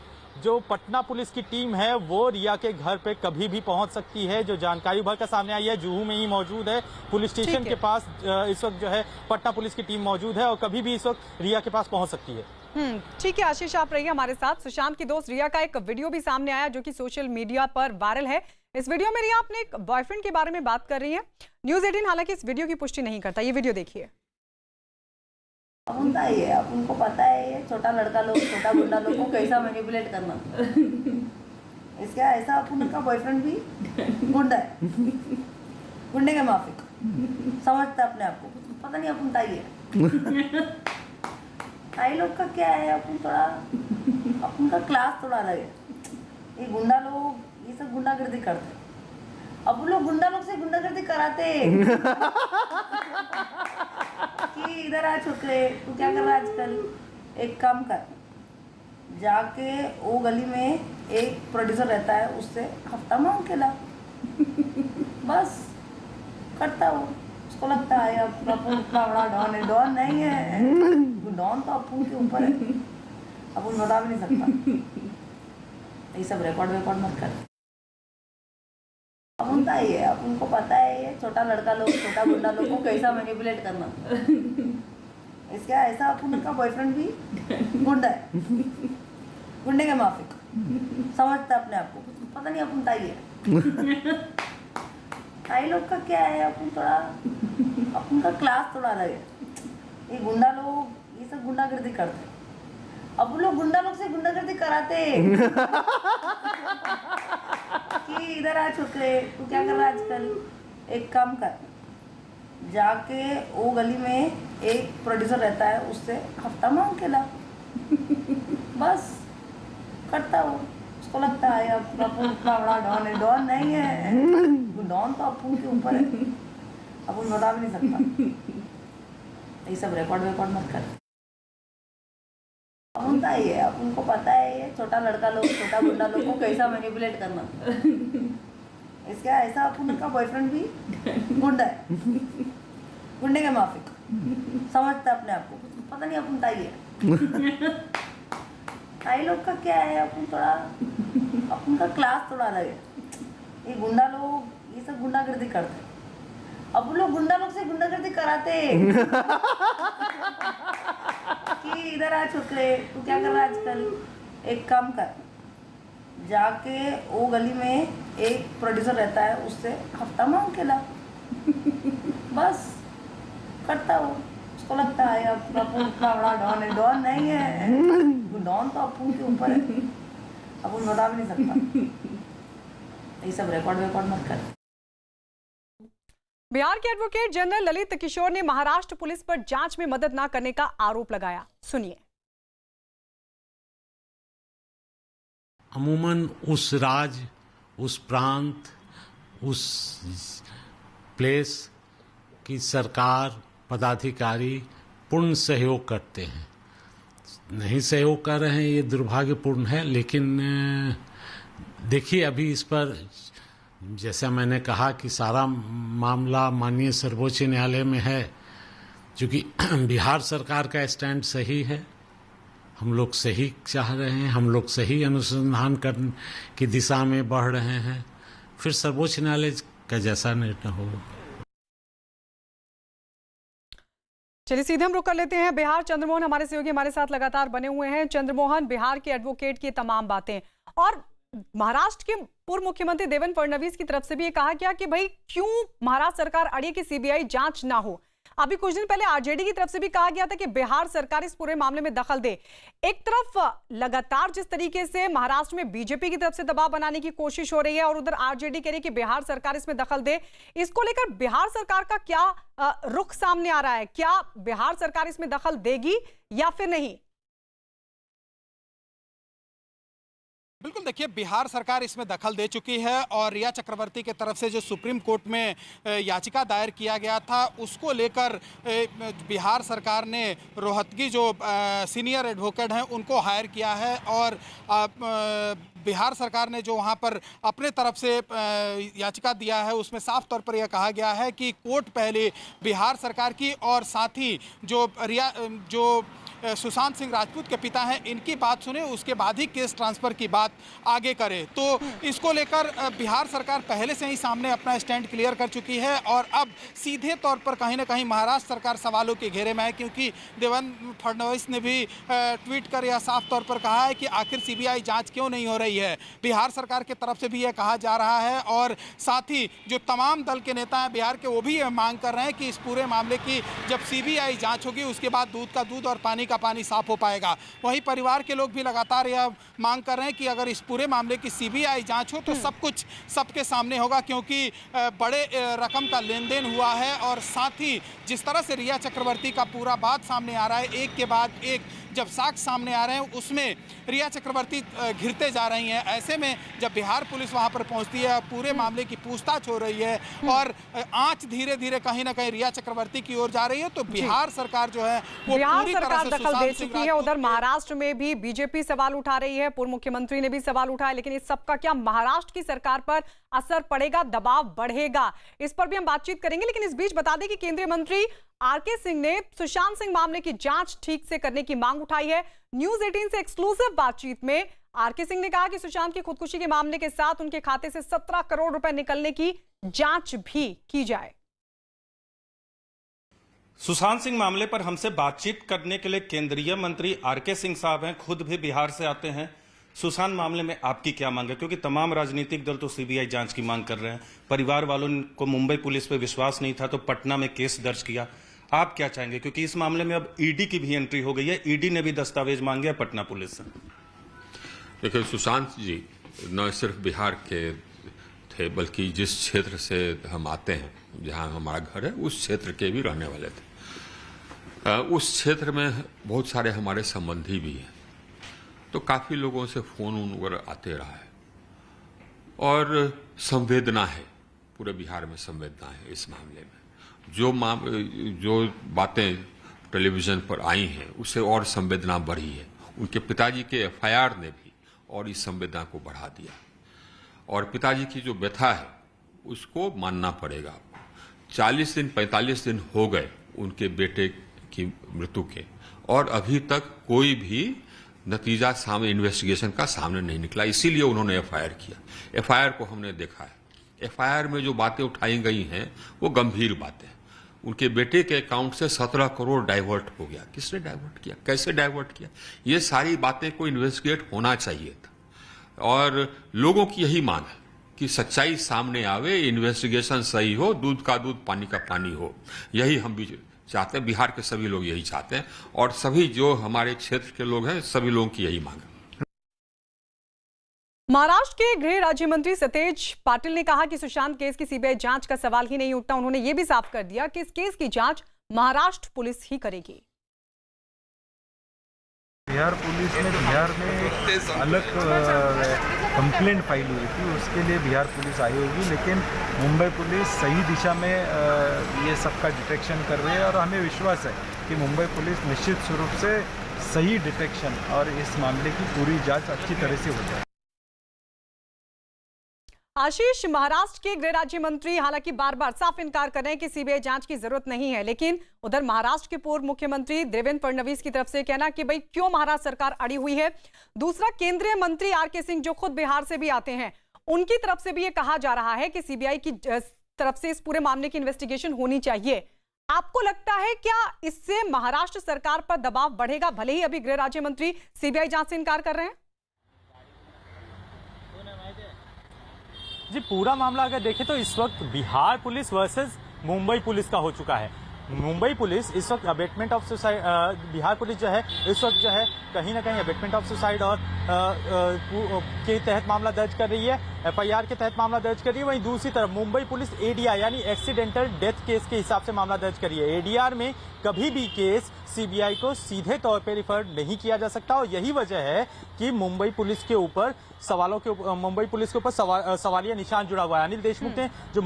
जो पटना पुलिस की टीम है वो रिया के घर पे कभी भी पहुंच सकती है। जो जानकारी उभर कर सामने आई है, जुहू में ही मौजूद है, पुलिस स्टेशन के पास इस वक्त जो है पटना पुलिस की टीम मौजूद है और कभी भी इस वक्त रिया के पास पहुंच सकती है। ठीक है आशीष, आप रहिए हमारे साथ। सुशांत की दोस्त रिया का एक वीडियो भी सामने आया जो कि सोशल मीडिया पर वायरल है। इस वीडियो में रिया अपने एक बॉयफ्रेंड के बारे में बात कर रही है। न्यूज़ 18 हालांकि इस वीडियो की पुष्टि नहीं करता। ये वीडियो देखिए। उनका ही है, अब उनको पता है ये छोटा लड़का लोग, छोटा गुंडा लोग को कैसा मैनिपुलेट करना। इसका ऐसा उनका बॉयफ्रेंड भी गुंडा है, गुंडे के माफिक समझता अपने आप को, पता नहीं अपन ताई है। ताई लोग का क्या है, अपन थोड़ा अपन का क्लास थोड़ा अलग है। ये गुंडा लोग ये सब गुंडागर्दी करते, अब लोग गुंडा लोग से गुंडागर्दी कराते कि इधर आ छोकरे, तू क्या कर रहा है आजकल, एक काम कर, जाके वो गली में एक प्रोड्यूसर रहता है उससे हफ्ता मांग के ला, बस करता हो। उसको लगता है अब अपन इतना बड़ा डॉन है, डॉन नहीं है, डॉन तो अपन के ऊपर है, अपन बता भी नहीं सकता। ये सब रिकॉर्ड मत कर। अब उनका ही है, अब उनको पता है ये छोटा लड़का लोग, छोटा गुंडा लोग को कैसा मैनिपुलेट करना। इसका ऐसा उनका बॉयफ्रेंड भी गुंडा है, गुंडे के माफिक समझता अपने आप को, पता नहीं अपन ताई है। ताई लोग का क्या है, अपन थोड़ा अपन का क्लास थोड़ा अलग है। ये गुंडा लोग ये सब गुंडागर्दी करते, अब लोग गुंडा लोग से गुंडागर्दी कराते कि इधर आ छोकरे, तू क्या कर रहा है आजकल, एक काम कर, जाके वो गली में एक प्रोड्यूसर रहता है उससे हफ्ता मांग के ला, बस करता हो। उसको लगता है अब अपन इतना बड़ा डॉन है, डॉन नहीं है, डॉन तो अपन के ऊपर है, अपन बता भी नहीं सकता। ये सब रिकॉर्ड मत कर। उनका ही है, अब उनको पता है ये छोटा लड़का लोग, छोटा गुंडा लोग को कैसा मैनिपुलेट करना। इसका ऐसा उनका बॉयफ्रेंड भी गुंडा है, गुंडे के माफिक समझता अपने आप को, पता नहीं अपन ताई है। ताई लोग का क्या है, अपन थोड़ा अपन का क्लास थोड़ा अलग है। ये गुंडा लोग ये सब गुंडागर्दी करते, अब लोग गुंडा लोग से गुंडागर्दी कराते कि इधर आ छोकरे, तू क्या कर रहा है आजकल, एक काम कर, जाके वो गली में एक प्रोड्यूसर रहता है उससे हफ्ता मांग के ला, बस करता हो। उसको लगता है अब अपन इतना बड़ा डॉन है, डॉन नहीं है, डॉन तो अपन के ऊपर है, अपन बता भी नहीं सकता। ये सब रिकॉर्ड मत कर। बिहार के एडवोकेट जनरल ललित किशोर ने महाराष्ट्र पुलिस पर जांच में मदद न करने का आरोप लगाया। सुनिए। अमूमन उस राज्य, उस प्रांत, उस प्लेस की सरकार, पदाधिकारी पूर्ण सहयोग करते हैं। नहीं सहयोग कर रहे हैं ये दुर्भाग्यपूर्ण है, लेकिन देखिए अभी इस पर जैसा मैंने कहा कि सारा मामला माननीय सर्वोच्च न्यायालय में है, क्योंकि बिहार सरकार का स्टैंड सही है हम लोग सही चाह रहे हैं, हम लोग सही अनुसंधान करने की दिशा में बढ़ रहे हैं। फिर सर्वोच्च न्यायालय का जैसा निर्णय हो। चलिए सीधे हम रुक कर लेते हैं बिहार। चंद्रमोहन हमारे सहयोगी हमारे साथ लगातार बने हुए हैं। चंद्रमोहन, बिहार के एडवोकेट की तमाम बातें और महाराष्ट्र के पूर्व मुख्यमंत्री देवेंद्र फडणवीस की तरफ से भी ये कहा गया कि भाई क्यों महाराष्ट्र सरकार अड़ी की सीबीआई जांच ना हो। अभी कुछ दिन पहले आरजेडी की तरफ से भी कहा गया था कि बिहार सरकार इस पूरे मामले में दखल दे। एक तरफ लगातार जिस तरीके से महाराष्ट्र में बीजेपी की तरफ से दबाव बनाने की कोशिश हो रही है और उधर आरजेडी कह रही है कि बिहार सरकार इसमें दखल दे, इसको लेकर बिहार सरकार का क्या रुख सामने आ रहा है? क्या बिहार सरकार इसमें दखल देगी या फिर नहीं? बिल्कुल, देखिए बिहार सरकार इसमें दखल दे चुकी है और रिया चक्रवर्ती के तरफ से जो सुप्रीम कोर्ट में याचिका दायर किया गया था उसको लेकर बिहार सरकार ने रोहतगी जो सीनियर एडवोकेट हैं उनको हायर किया है और बिहार सरकार ने जो वहाँ पर अपने तरफ से याचिका दिया है उसमें साफ तौर पर यह कहा गया है कि कोर्ट पहले बिहार सरकार की और साथ ही जो सुशांत सिंह राजपूत के पिता हैं इनकी बात सुने, उसके बाद ही केस ट्रांसफर की बात आगे करे। तो इसको लेकर बिहार सरकार पहले से ही सामने अपना स्टैंड क्लियर कर चुकी है और अब सीधे तौर पर कहीं ना कहीं महाराष्ट्र सरकार सवालों के घेरे में है, क्योंकि देवेंद्र फडणवीस ने भी ट्वीट कर यह साफ तौर पर कहा है कि आखिर सीबीआई जांच क्यों नहीं हो रही है। बिहार सरकार की तरफ से भी यह कहा जा रहा है और साथ ही जो तमाम दल के नेता हैं बिहार के वो भी यह मांग कर रहे हैं कि इस पूरे मामले की जब सीबीआई जांच होगी उसके बाद दूध का दूध और पानी का पानी साफ हो पाएगा। वहीं परिवार के लोग भी लगातार यह मांग कर रहे हैं कि अगर इस पूरे मामले की सीबीआई जांच हो तो सब कुछ सबके सामने होगा, क्योंकि बड़े रकम का लेन देन हुआ है और साथ ही जिस तरह से रिया चक्रवर्ती का पूरा बात सामने आ रहा है, एक के बाद एक जब साक्ष्य सामने आ रहे हैं उसमें रिया चक्रवर्ती घिरते जा रही हैं। ऐसे में जब बिहार पुलिस वहां पर पहुंचती है, पूरे मामले की पूछताछ हो रही है और आंच धीरे धीरे कहीं ना कहीं रिया चक्रवर्ती की ओर जा रही है, तो बिहार सरकार जो है वो पूरी तरह से दखल दे चुकी है। उधर महाराष्ट्र में भी बीजेपी सवाल उठा रही है, पूर्व मुख्यमंत्री ने भी सवाल उठाया, लेकिन इस सबका क्या महाराष्ट्र की सरकार पर असर पड़ेगा, दबाव बढ़ेगा, इस पर भी हम बातचीत करेंगे। लेकिन इस बीच बता दें कि केंद्रीय मंत्री आरके सिंह ने सुशांत सिंह मामले की जांच ठीक से करने की मांग उठाई है। न्यूज 18 से एक्सक्लूसिव बातचीत में आरके सिंह ने कहा कि सुशांत की खुदकुशी के मामले के साथ उनके खाते से 17 करोड़ रुपए निकलने की जांच भी की जाए। सुशांत सिंह मामले पर हमसे बातचीत करने के लिए केंद्रीय मंत्री आरके सिंह साहब हैं, खुद भी बिहार से आते हैं। सुशांत मामले में आपकी क्या मांग है, क्योंकि तमाम राजनीतिक दल तो सीबीआई जांच की मांग कर रहे हैं, परिवार वालों को मुंबई पुलिस पे विश्वास नहीं था तो पटना में केस दर्ज किया, आप क्या चाहेंगे, क्योंकि इस मामले में अब ईडी की भी एंट्री हो गई है, ईडी ने भी दस्तावेज मांगे हैं पटना पुलिस से। देखिए, सुशांत जी न सिर्फ बिहार के थे बल्कि जिस क्षेत्र से हम आते हैं, जहां हमारा घर है, उस क्षेत्र के भी रहने वाले थे। उस क्षेत्र में बहुत सारे हमारे संबंधी भी हैं, तो काफी लोगों से फोन वगैरह आते रहा है और संवेदना है, पूरे बिहार में संवेदना है इस मामले में। जो बातें टेलीविजन पर आई हैं उससे और संवेदना बढ़ी है। उनके पिताजी के एफआईआर ने भी और इस संवेदना को बढ़ा दिया और पिताजी की जो व्यथा है उसको मानना पड़ेगा। 40 दिन 45 दिन हो गए उनके बेटे की मृत्यु के और अभी तक कोई भी नतीजा सामने इन्वेस्टिगेशन का सामने नहीं निकला, इसीलिए उन्होंने एफआईआर किया। एफआईआर को हमने देखा है, एफआईआर में जो बातें उठाई गई हैं वो गंभीर बातें। उनके बेटे के अकाउंट से 17 करोड़ डाइवर्ट हो गया। किसने डाइवर्ट किया, कैसे डाइवर्ट किया, ये सारी बातें को इन्वेस्टिगेट होना चाहिए था और लोगों की यही मांग है कि सच्चाई सामने आवे, इन्वेस्टिगेशन सही हो, दूध का दूध पानी का पानी हो। यही हम भी चाहते हैं, बिहार के सभी लोग यही चाहते हैं और सभी जो हमारे क्षेत्र के लोग हैं सभी लोगों की यही मांग है। महाराष्ट्र के गृह राज्य मंत्री सतेज पाटिल ने कहा कि सुशांत केस की सीबीआई जांच का सवाल ही नहीं उठता। उन्होंने यह भी साफ कर दिया कि इस केस की जांच महाराष्ट्र पुलिस ही करेगी। बिहार पुलिस ने बिहार में एक अलग कंप्लेंट फाइल हुई थी, उसके लिए बिहार पुलिस आई होगी, लेकिन मुंबई पुलिस सही दिशा में ये सबका डिटेक्शन कर रही है और हमें विश्वास है कि मुंबई पुलिस निश्चित रूप से सही डिटेक्शन और इस मामले की पूरी जांच अच्छी तरह से हो जाए। आशीष, महाराष्ट्र के गृह राज्य मंत्री हालांकि बार बार साफ इनकार कर रहे हैं कि सीबीआई जांच की जरूरत नहीं है, लेकिन उधर महाराष्ट्र के पूर्व मुख्यमंत्री देवेंद्र फडणवीस की तरफ से कहना कि भाई क्यों महाराष्ट्र सरकार अड़ी हुई है। दूसरा, केंद्रीय मंत्री आरके सिंह जो खुद बिहार से भी आते हैं, उनकी तरफ से भी ये कहा जा रहा है कि सीबीआई की तरफ से इस पूरे मामले की इन्वेस्टिगेशन होनी चाहिए। आपको लगता है क्या इससे महाराष्ट्र सरकार पर दबाव बढ़ेगा, भले ही अभी गृह राज्य मंत्री सीबीआई जांच से इनकार कर रहे हैं? जी, पूरा मामला अगर देखें तो इस वक्त Bihar police versus Mumbai police का हो चुका है। मुंबई पुलिस इस वक्त abetment of suicide, Bihar police जो है इस वक्त जो है कहीं ना कहीं अबेटमेंट ऑफ सुसाइड और के तहत मामला दर्ज कर रही है, एफआईआर के तहत मामला दर्ज कर रही है। वहीं दूसरी तरफ मुंबई पुलिस एडीआर यानी एक्सीडेंटल डेथ केस के हिसाब से मामला दर्ज कर रही है। एडीआर में कभी भी केस सीबीआई को सीधे तौर पर रिफर नहीं किया जा सकता और यही वजह है कि मुंबई पुलिस के ऊपर मुंबई पुलिस के ऊपर सवालिया निशान जुड़ा हुआ है। अनिल देशमुख ने जो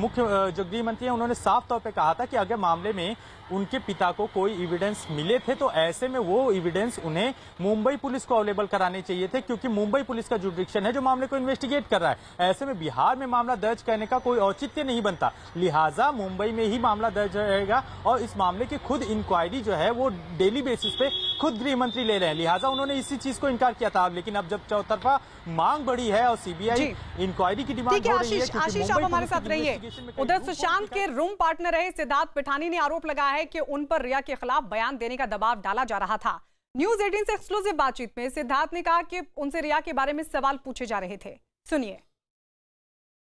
गृह मंत्री हैं, उन्होंने साफ तौर पे कहा था कि अगर मामले में उनके पिता को कोई एविडेंस मिले थे तो ऐसे में वो एविडेंस उन्हें मुंबई पुलिस को अवेलेबल कराने चाहिए थे, क्योंकि मुंबई पुलिस का जुडिक्शन है जो मामले को इन्वेस्टिगेट कर रहा है। ऐसे में बिहार में मामला दर्ज करने का कोई औचित्य नहीं बनता, लिहाजा मुंबई में ही मामला दर्ज रहेगा और इस मामले की खुद इंक्वायरी जो है वो डेली बेसिस पे खुद गृह मंत्री ले रहे हैं। लिहाजा उन्होंने इसी चीज को इनकार किया था। लेकिन अब जब चौतरफा मांग बढ़ी है और सीबीआई इंक्वायरी की डिमांड हो रही है, आशीष आप हमारे साथ रहिए। उधर सुशांत के रूम पार्टनर रहे सिद्धार्थ पिठानी ने आरोप लगाया है कि उन पर रिया के खिलाफ बयान देने का दबाव डाला जा रहा था। न्यूज 18 से एक्सक्लूसिव बातचीत में सिद्धार्थ ने कहा कि उनसे रिया के बारे में सवाल पूछे जा रहे थे। सुनिए।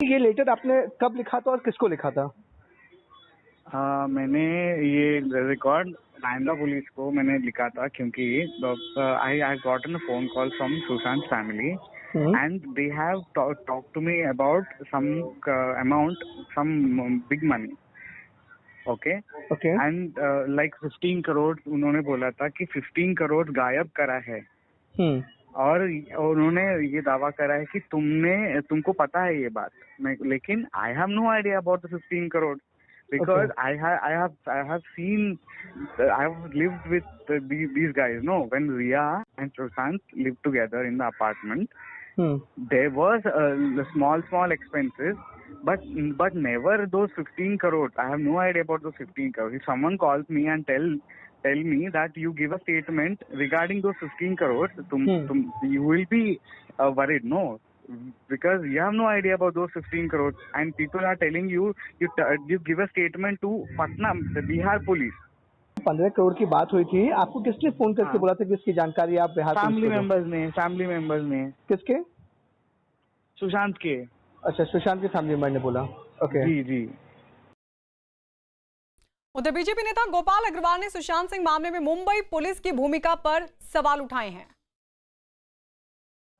ये लेटर आपने कब लिखा था और किसको लिखा था? मैंने ये रिकॉर्ड नालंदा पुलिस को मैंने लिखा था, क्योंकि I got a phone call from Sushant family and they have talk to me about some amount, some big money. Okay and like 15 crore उन्होंने बोला था कि 15 करोड़ गायब करा है। और उन्होंने ये दावा करा है कि तुमको पता है ये बात, लेकिन I have no idea about the 15 crore because I have seen, I have lived with these guys. No, when Riya and Sushant lived together in the apartment, there was small expenses, but never those 15 crores. I have no idea about those 15 crores. If someone calls me and tell me that you give a statement regarding those 15 crores, you will be worried. No. Because you have no idea about those 15 crores and people are telling you give a statement to Patna, the Bihar police. 15 crore की बात हुई थी, आपको किसने phone करके बोला था कि इसकी जानकारी आप बिहार फैमिली मेंबर्स ने। किसके? सुशांत के। अच्छा, सुशांत के फैमिली मेंबर ने बोला। ओके जी। उधर बीजेपी नेता गोपाल अग्रवाल ने सुशांत सिंह मामले में मुंबई पुलिस की भूमिका पर सवाल उठाए हैं।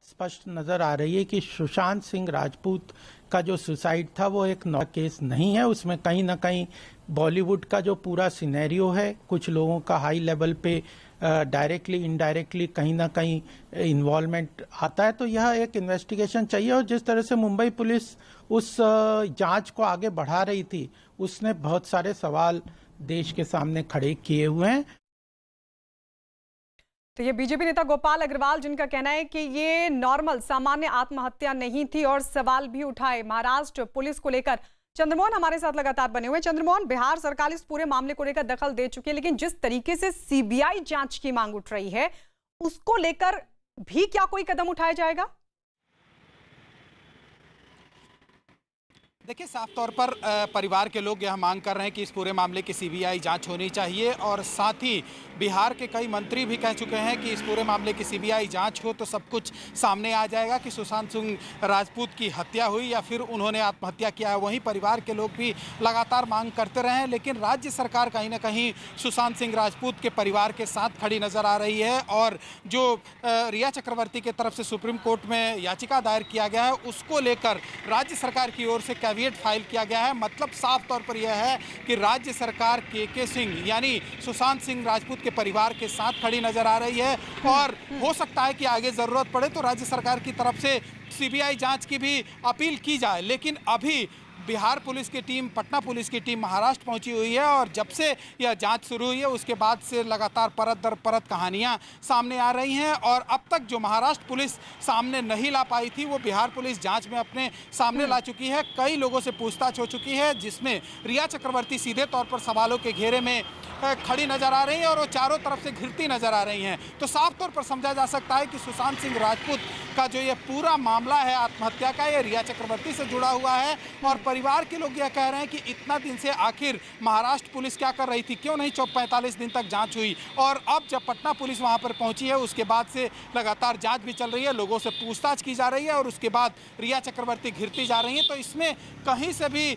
स्पष्ट नजर आ रही है कि सुशांत सिंह राजपूत का जो सुसाइड था वो एक नॉर्मल केस नहीं है। उसमें कहीं ना कहीं बॉलीवुड का जो पूरा सिनेरियो है, कुछ लोगों का हाई लेवल पे डायरेक्टली इनडायरेक्टली कहीं ना कहीं इन्वॉल्वमेंट आता है। तो यह एक इन्वेस्टिगेशन चाहिए और जिस तरह से मुंबई पुलिस उस जांच को आगे बढ़ा रही थी, उसने बहुत सारे सवाल देश के सामने खड़े किए हुए हैं। तो ये बीजेपी नेता गोपाल अग्रवाल, जिनका कहना है कि ये नॉर्मल सामान्य आत्महत्या नहीं थी और सवाल भी उठाए महाराष्ट्र पुलिस को लेकर। चंद्रमोहन हमारे साथ लगातार बने हुए। चंद्रमोहन, बिहार सरकार इस पूरे मामले को लेकर दखल दे चुकी है, लेकिन जिस तरीके से सीबीआई जांच की मांग उठ रही है, उसको लेकर भी क्या कोई कदम उठाया जाएगा? देखिए, साफ तौर पर परिवार के लोग यह मांग कर रहे हैं कि इस पूरे मामले की सीबीआई जांच होनी चाहिए और साथ ही बिहार के कई मंत्री भी कह चुके हैं कि इस पूरे मामले की सीबीआई जांच हो तो सब कुछ सामने आ जाएगा कि सुशांत सिंह राजपूत की हत्या हुई या फिर उन्होंने आत्महत्या किया है। वहीं परिवार के लोग भी लगातार मांग करते रहे हैं, लेकिन राज्य सरकार कहीं ना कहीं सुशांत सिंह राजपूत के परिवार के साथ खड़ी नजर आ रही है और जो रिया चक्रवर्ती के तरफ से सुप्रीम कोर्ट में याचिका दायर किया गया है, उसको लेकर राज्य सरकार की ओर से कैविएट फाइल किया गया है। मतलब साफ तौर पर यह है कि राज्य सरकार के सिंह यानी सुशांत सिंह राजपूत के परिवार के साथ खड़ी नजर आ रही है और हो सकता है कि आगे जरूरत पड़े तो राज्य सरकार की तरफ से सीबीआई जांच की भी अपील की जाए। लेकिन अभी बिहार पुलिस की टीम, पटना पुलिस की टीम महाराष्ट्र पहुंची हुई है और जब से यह जांच शुरू हुई है उसके बाद से लगातार परत दर परत कहानियां सामने आ रही हैं और अब तक जो महाराष्ट्र पुलिस सामने नहीं ला पाई थी वो बिहार पुलिस जांच में अपने सामने ला चुकी है। कई लोगों से पूछताछ हो चुकी है जिसमें रिया चक्रवर्ती सीधे तौर पर सवालों के घेरे में खड़ी नजर आ रही हैं और वो चारों तरफ से घिरती नजर आ रही हैं। तो साफ तौर पर समझा जा सकता है कि सुशांत सिंह राजपूत का जो ये पूरा मामला है आत्महत्या का, ये रिया चक्रवर्ती से जुड़ा हुआ है और परिवार के लोग यह कह रहे हैं कि इतना दिन से आखिर महाराष्ट्र पुलिस क्या कर रही थी, क्यों नहीं 45 दिन तक जांच हुई। और अब जब पटना पुलिस वहां पर पहुंची है उसके बाद से लगातार जांच भी चल रही है, लोगों से पूछताछ की जा रही है और उसके बाद रिया चक्रवर्ती घिरती जा रही है। तो इसमें कहीं से भी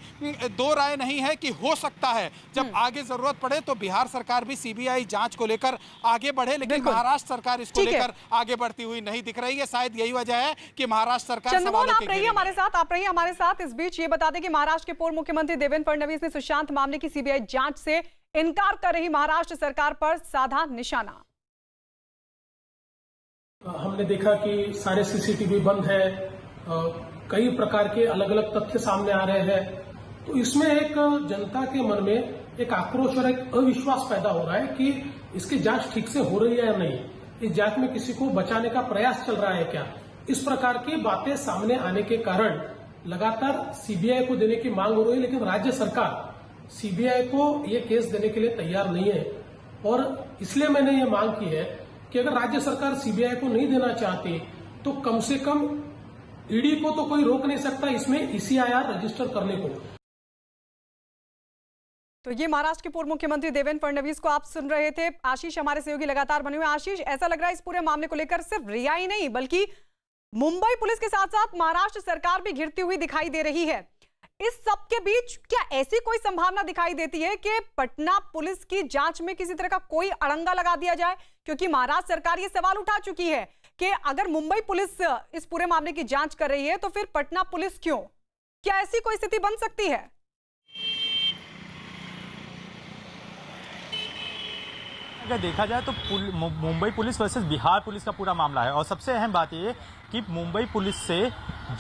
दो राय नहीं है कि हो सकता है जब आगे जरूरत पड़े तो बिहार सरकार भी सीबीआई जांच को लेकर आगे बढ़े, लेकिन महाराष्ट्र सरकार इसको लेकर आगे बढ़ती हुई नहीं दिख रही है। शायद यही वजह है कि महाराष्ट्र सरकार चंद्रमोहन, आप रहिए हमारे साथ। इस बीच ये बता दें कि महाराष्ट्र के पूर्व मुख्यमंत्री देवेंद्र फडणवीस ने सुशांत मामले की सीबीआई जांच से इनकार कर रही महाराष्ट्र सरकार पर साधा निशाना। हमने देखा कि सारे सीसीटीवी बंद है, कई प्रकार के अलग अलग तथ्य सामने आ रहे हैं, तो इसमें एक जनता के मन में एक आक्रोश और एक अविश्वास पैदा हो रहा है कि इसकी जांच ठीक से हो रही है या नहीं, इस जांच में किसी को बचाने का प्रयास चल रहा है क्या। इस प्रकार की बातें सामने आने के कारण लगातार सीबीआई को देने की मांग हो रही है, लेकिन राज्य सरकार सीबीआई को ये केस देने के लिए तैयार नहीं है। और इसलिए मैंने ये मांग की है कि अगर राज्य सरकार सीबीआई को नहीं देना चाहती तो कम से कम ईडी को तो कोई रोक नहीं सकता इसमें ECIR रजिस्टर करने को। तो ये महाराष्ट्र के पूर्व मुख्यमंत्री देवेंद्र फडणवीस को आप सुन रहे थे। आशीष हमारे सहयोगी लगातार बने हुए। आशीष, ऐसा लग रहा है इस पूरे मामले को लेकर सिर्फ रिया ही नहीं बल्कि मुंबई पुलिस के साथ साथ महाराष्ट्र सरकार भी घिरती हुई दिखाई दे रही है। इस सब के बीच क्या ऐसी कोई संभावना दिखाई देती है कि पटना पुलिस की जांच में किसी तरह का कोई अड़ंगा लगा दिया जाए? क्योंकि महाराष्ट्र सरकार ये सवाल उठा चुकी है कि अगर मुंबई पुलिस इस पूरे मामले की जांच कर रही है तो फिर पटना पुलिस क्यों? क्या ऐसी कोई स्थिति बन सकती है? अगर देखा जाए तो Mumbai police versus Bihar police का पूरा मामला है और सबसे अहम बात ये कि मुंबई पुलिस से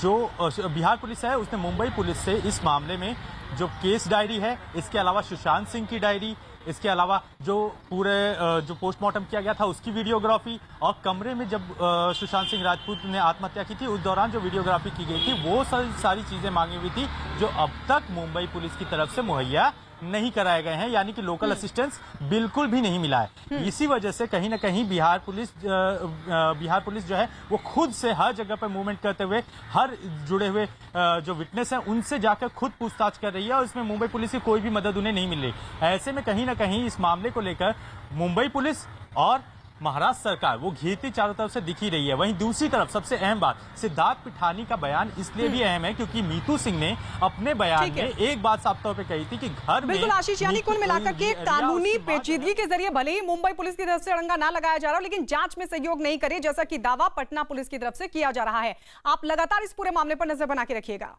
जो बिहार पुलिस है उसने मुंबई पुलिस से इस मामले में जो केस डायरी है, इसके अलावा सुशांत सिंह की डायरी, इसके अलावा जो पूरे जो पोस्टमार्टम किया गया था उसकी वीडियोग्राफी और कमरे में जब सुशांत सिंह राजपूत ने आत्महत्या की थी उस दौरान जो वीडियोग्राफी की गई थी वो सारी चीजें मांगी हुई थी जो अब तक मुंबई पुलिस की तरफ से मुहैया नहीं कराए गए हैं, यानी कि लोकल असिस्टेंस बिल्कुल भी नहीं मिला है। इसी वजह से कहीं ना कहीं बिहार पुलिस जो है वो खुद से हर जगह पर मूवमेंट करते हुए हर जुड़े हुए जो विटनेस हैं उनसे जाकर खुद पूछताछ कर रही है और इसमें मुंबई पुलिस की कोई भी मदद उन्हें नहीं मिल रही। ऐसे में कहीं ना कहीं इस मामले को लेकर मुंबई पुलिस और महाराष्ट्र सरकार वो घिरती चारों तरफ से दिख ही रही है। वहीं दूसरी तरफ सबसे अहम बात, सिद्धार्थ पिठानी का बयान इसलिए भी अहम है क्योंकि मीतू सिंह ने अपने बयान में एक बात साफ तौर पे कही थी कि घर में बिल्कुल आशीष, यानी कुल मिलाकर के कानूनी पेचीदगी के जरिए भले ही मुंबई पुलिस की तरफ से अड़ंगा ना लगाया जा रहा, लेकिन जांच में सहयोग नहीं करे जैसा कि दावा पटना पुलिस की तरफ से किया जा रहा है। आप लगातार इस पूरे मामले पर नजर बना के रखिएगा।